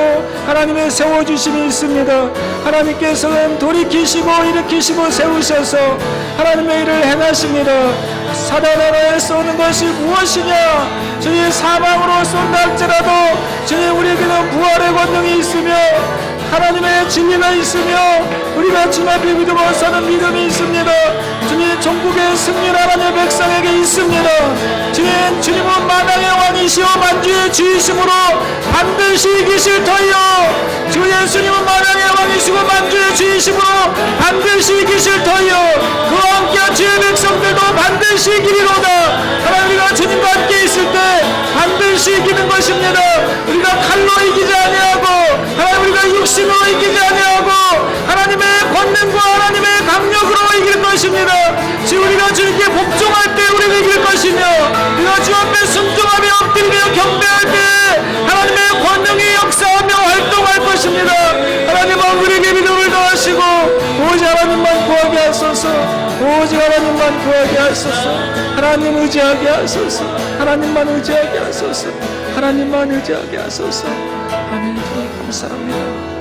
하나님의 세워주심이 있습니다. 하나님께서는 돌이키시고 일으키시고 세우셔서 하나님의 일을 행하십니다. 사단 하나에 쏘는 것이 무엇이냐? 주님, 사망으로 쏜다 할지라도 주님, 우리에게는 부활의 권능이 있으며 하나님의 진리가 있으며 우리가 주님 앞에 믿음으로 사는 믿음이 있습니다. 주님, 전국의 승리는 하나님의 백성에게 있습니다. 주님, 주님은 만왕의 왕이시오 만주의 주이심으로 반드시 이기실 터이요. 주 예수님은 만왕의 왕이시고 만주의 주이심으로 반드시 이기실 터이요. 그와 함께 주의 백성들도 반드시 이기리로다. 하나님, 우리가 주님과 함께 있을 때 반드시 이기는 것입니다. 우리가 칼로 이기지 아니하고 하나님, 우리가 육신으로 이기지 아니하고 하나님의 권능과 하나님의 강력으로 이길 것입니다. 지금 우리가 주님께 복종할 때 우리가 이길 것이며 우리가 주 앞에 순종하며 엎드리며 경배할 때 하나님의 권능이 역사하며 활동할 것입니다. 하나님은 우리에게 믿음을 더하시고 오직 하나님만 구하게 하소서. 오직 하나님만 구하게 하소서. 하나님 의지하게 하소서. 하나님만 의지하게 하소서. 하나님만 의지하게 하소서. 아멘. 감사합니다.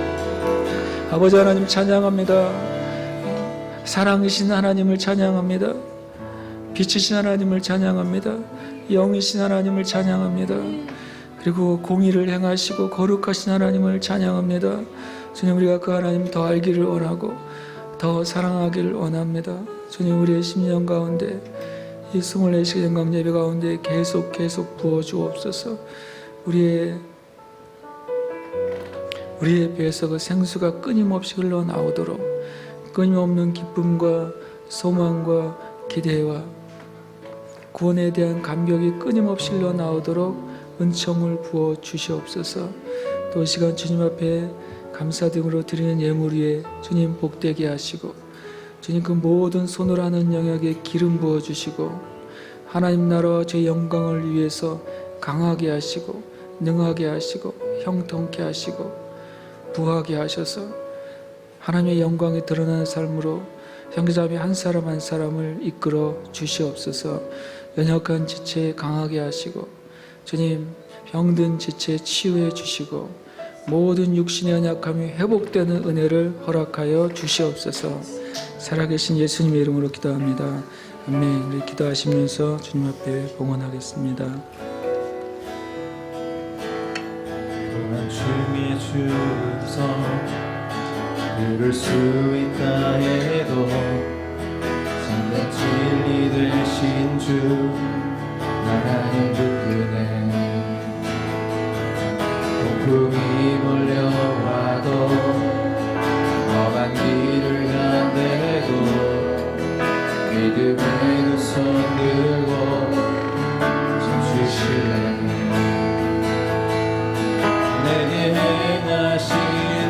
아버지 하나님 찬양합니다. 사랑이신 하나님을 찬양합니다. 빛이신 하나님을 찬양합니다. 영이신 하나님을 찬양합니다. 그리고 공의를 행하시고 거룩하신 하나님을 찬양합니다. 주님, 우리가 그 하나님 더 알기를 원하고 더 사랑하기를 원합니다. 주님, 우리의 심령 가운데 이 24시간 영광 예배 가운데 계속 부어주옵소서. 우리의 배에서 그 생수가 끊임없이 흘러나오도록 끊임없는 기쁨과 소망과 기대와 구원에 대한 감격이 끊임없이 흘러나오도록 은총을 부어 주시옵소서. 또 이 시간 주님 앞에 감사등으로 드리는 예물 위에 주님 복되게 하시고, 주님 그 모든 손을 하는 영역에 기름 부어 주시고, 하나님 나라와 주의 영광을 위해서 강하게 하시고 능하게 하시고 형통케 하시고 부하게 하셔서 하나님의 영광이 드러나는 삶으로 형제자매 한 사람 한 사람을 이끌어 주시옵소서. 연약한 지체에 강하게 하시고, 주님 병든 지체에 치유해 주시고, 모든 육신의 연약함이 회복되는 은혜를 허락하여 주시옵소서. 살아계신 예수님의 이름으로 기도합니다. 아멘. 우리 기도하시면서 주님 앞에 봉헌하겠습니다. 또한 주의 주성 들을 수 있다 해도 참된 진리 되신 주 나라는 누구네. 폭풍이 몰려와도 험한 길을 간대도 믿음의 두 손 들고 춤추실래. 내게 행하신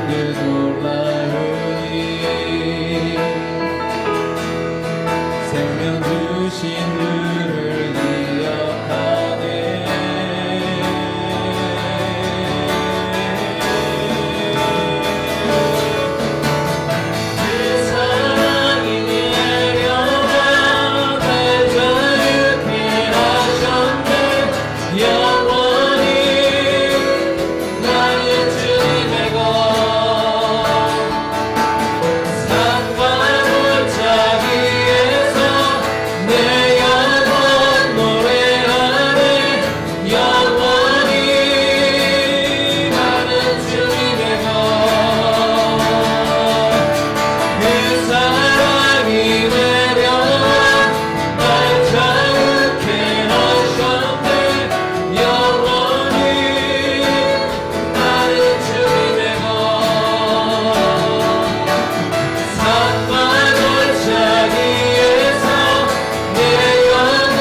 그 놀라운 일, 생명 주신 주를 기억하네. 그 사랑이 내려와 날 자유케 하셨네. 영원히 나의 주님의 것, 산과 골짜기에서 내 영혼 노래하네. 영원히 나는 주님의 것, 그 사랑이 내려와 날 자유케 하셨네. 영원히 나는 주님의 것, 산과 골짜기에서 내 영혼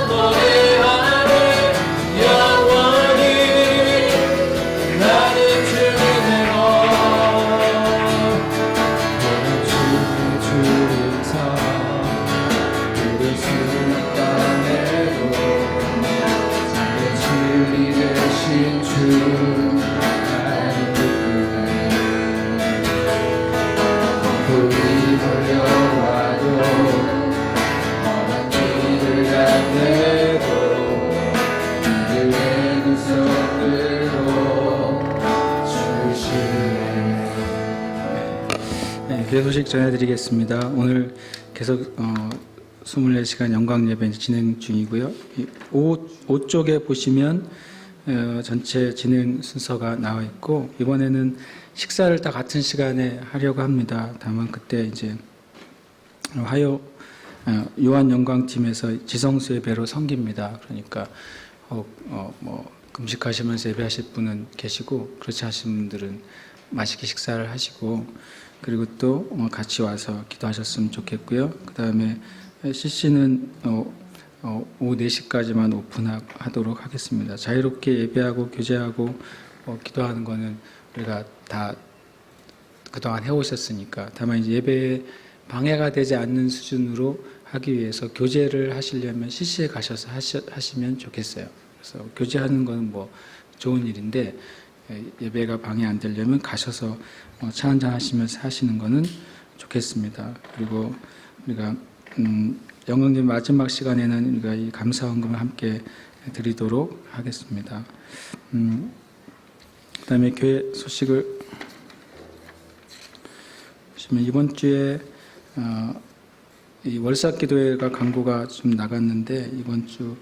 노래하네. 영원히 나는 주님의 것. 너는 주의 주임사 들을 수 있다 해도 참된 진리 되신 주 나는 누구네. 폭풍이 몰려와도 험한 길을 간대도 믿음의 두 손 들고 주실래. 네, 교회 소식 전해드리겠습니다. 오늘 계속 24시간 영광 예배 진행 중이고요. 오쪽에 보시면 전체 진행 순서가 나와 있고, 이번에는 식사를 다 같은 시간에 하려고 합니다. 다만 그때 이제 요한 영광팀에서 지성수 예배로 섬깁니다. 그러니까 뭐 금식하시면서 예배하실 분은 계시고, 그렇지 않으신 분들은 맛있게 식사를 하시고, 그리고 또 같이 와서 기도하셨으면 좋겠고요. 그 다음에 CC는 오후 4시까지만 오픈하도록 하겠습니다. 자유롭게 예배하고 교제하고 기도하는 거는 우리가 다 그동안 해오셨으니까, 다만 이제 예배에 방해가 되지 않는 수준으로 하기 위해서 교제를 하시려면 CC에 가셔서 하시면 좋겠어요. 그래서 교제하는 건 뭐 좋은 일인데, 예배가 방해 안 되려면 가셔서 차 한잔 하시면서 하시는 거는 좋겠습니다. 그리고 우리가 영광의 마지막 시간에는 우리가 이 감사헌금을 함께 드리도록 하겠습니다. 그다음에 교회 소식을 보시면 이번 주에 이 월삭기도회가 광고가 좀 나갔는데 이번 주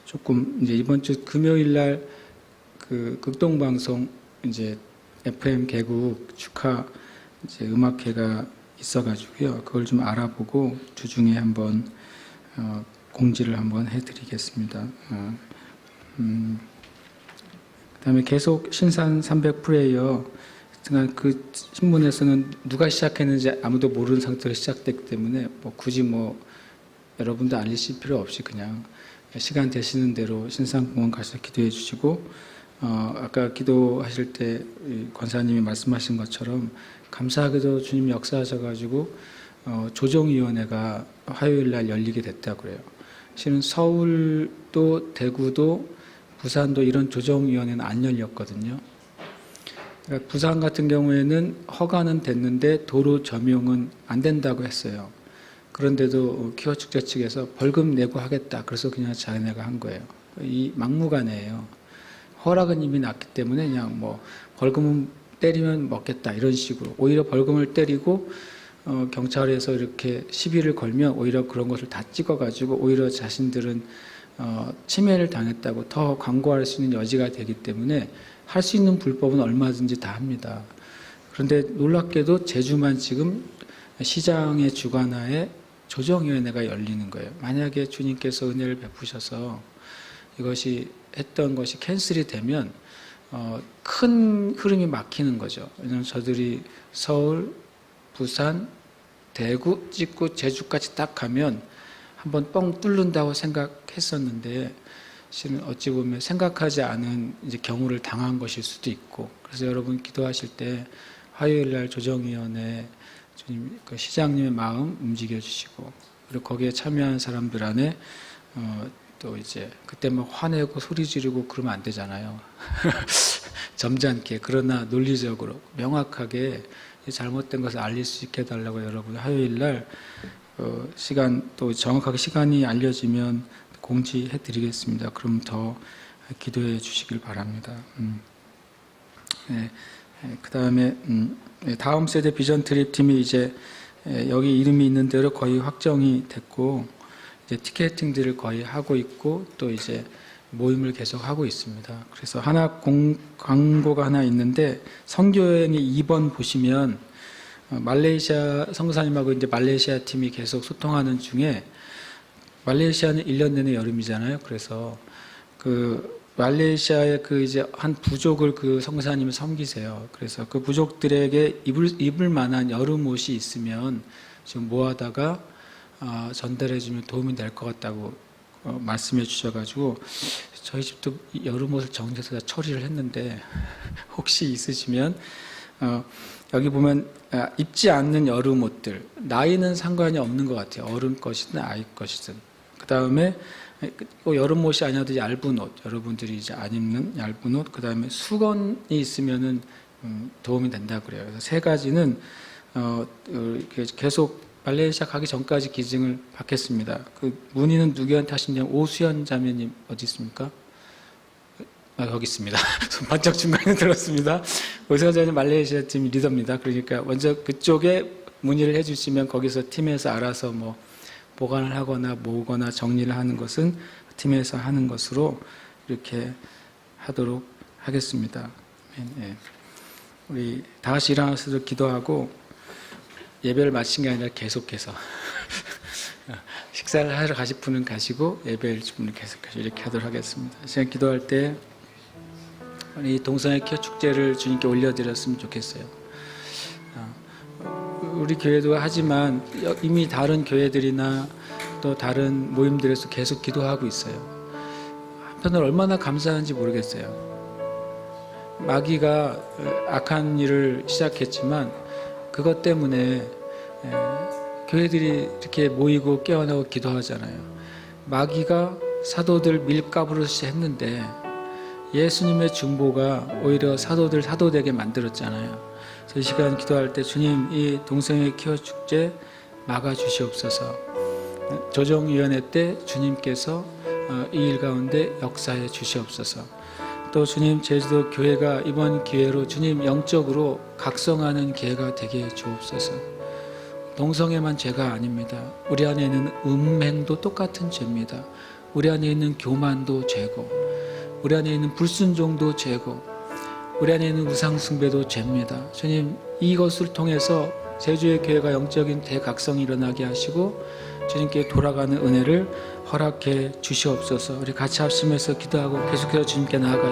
조금 이제 이번 주 금요일 날 그 극동방송 이제 FM 개국 축하 이제 음악회가 있어가지고요. 그걸 좀 알아보고 주중에 한번 공지를 한번 해드리겠습니다. 그다음에 계속 신산 300 프레이어 그 신문에서는 누가 시작했는지 아무도 모르는 상태로 시작됐기 때문에 뭐 굳이 뭐 여러분도 알리실 필요 없이 그냥 시간 되시는 대로 신산공원 가서 기도해 주시고 아까 기도하실 때 권사님이 말씀하신 것처럼 감사하게도 주님 역사하셔가지고 조정위원회가 화요일 날 열리게 됐다고 그래요. 실은 서울도 대구도 부산도 이런 조정위원회는 안 열렸거든요. 그러니까 부산 같은 경우에는 허가는 됐는데 도로 점용은 안 된다고 했어요. 그런데도 키워축제 측에서 벌금 내고 하겠다. 그래서 그냥 자기네가 한 거예요. 이 막무가내예요. 허락은 이미 났기 때문에 그냥 뭐 벌금은 때리면 먹겠다 이런 식으로 오히려 벌금을 때리고 경찰에서 이렇게 시비를 걸면 오히려 그런 것을 다 찍어가지고 오히려 자신들은 침해를 당했다고 더 광고할 수 있는 여지가 되기 때문에 할 수 있는 불법은 얼마든지 다 합니다. 그런데 놀랍게도 제주만 지금 시장의 주관하에 조정위원회가 열리는 거예요. 만약에 주님께서 은혜를 베푸셔서 이것이 했던 것이 캔슬이 되면 큰 흐름이 막히는 거죠. 왜냐하면 저들이 서울, 부산, 대구 찍고 제주까지 딱 가면 한번 뻥 뚫는다고 생각했었는데 실은 어찌 보면 생각하지 않은 이제 경우를 당한 것일 수도 있고 그래서 여러분 기도하실 때 화요일 날 조정위원회 주님 그 시장님의 마음 움직여 주시고 그리고 거기에 참여한 사람들 안에 또 이제 그때 막 화내고 소리 지르고 그러면 안 되잖아요. 점잖게 그러나 논리적으로 명확하게 잘못된 것을 알릴 수 있게 해달라고 여러분 화요일 날 시간 또 정확하게 시간이 알려지면 공지해 드리겠습니다. 그럼 더 기도해 주시길 바랍니다. 네, 그 다음에 다음 세대 비전 트립 팀이 이제 여기 이름이 있는 대로 거의 확정이 됐고 이제 티켓팅들을 거의 하고 있고 또 이제 모임을 계속 하고 있습니다. 그래서 하나 광고가 하나 있는데 선교여행의 2번 보시면 말레이시아 선교사님하고 이제 말레이시아 팀이 계속 소통하는 중에 말레이시아는 1년 내내 여름이잖아요. 그래서 그 말레이시아의 그 이제 한 부족을 그 선교사님을 섬기세요. 그래서 그 부족들에게 입을 만한 여름 옷이 있으면 지금 모아다가 전달해 주면 도움이 될 것 같다고 말씀해 주셔가지고 저희 집도 여름 옷을 정리해서 다 처리를 했는데 혹시 있으시면 여기 보면 입지 않는 여름 옷들 나이는 상관이 없는 것 같아요. 어른 것이든 아이 것이든 그 다음에 여름 옷이 아니어도 얇은 옷 여러분들이 이제 안 입는 얇은 옷 그 다음에 수건이 있으면은 도움이 된다 그래요. 그래서 세 가지는 계속 말레이시아 가기 전까지 기증을 받겠습니다. 그 문의는 누구한테 하시냐면 오수연 자매님 어디 있습니까? 여기 있습니다. 손 반짝 중간에 들었습니다. 오수연 자매님 말레이시아 팀 리더입니다. 그러니까 먼저 그쪽에 문의를 해주시면 거기서 팀에서 알아서 뭐 보관을 하거나 모으거나 정리를 하는 것은 팀에서 하는 것으로 이렇게 하도록 하겠습니다. 네. 우리 다 같이 일어나서 기도하고 예배를 마친 게 아니라 계속해서 식사를 하러 가실 분은 가시고 예배를 주분은 계속해서 이렇게 하도록 하겠습니다. 제가 기도할 때 이 동성애 키워 축제를 주님께 올려드렸으면 좋겠어요. 우리 교회도 하지만 이미 다른 교회들이나 또 다른 모임들에서 계속 기도하고 있어요. 한편으로 얼마나 감사한지 모르겠어요. 마귀가 악한 일을 시작했지만 그것 때문에 교회들이 이렇게 모이고 깨어나고 기도하잖아요. 마귀가 사도들 밀가부르시 했는데 예수님의 중보가 오히려 사도들 사도되게 만들었잖아요. 그래서 이 시간 기도할 때 주님 이 동성애 키워 축제 막아주시옵소서. 조정위원회 때 주님께서 이 일 가운데 역사해 주시옵소서. 또 주님 제주도 교회가 이번 기회로 주님 영적으로 각성하는 기회가 되게 해 주옵소서. 동성애만 죄가 아닙니다. 우리 안에 있는 음행도 똑같은 죄입니다. 우리 안에 있는 교만도 죄고, 우리 안에 있는 불순종도 죄고, 우리 안에 있는 우상숭배도 죄입니다. 주님, 이것을 통해서 제주의 교회가 영적인 대각성이 일어나게 하시고 주님께 돌아가는 은혜를 허락해 주시옵소서. 우리 같이 합심해서 기도하고 계속해서 주님께 나아가요.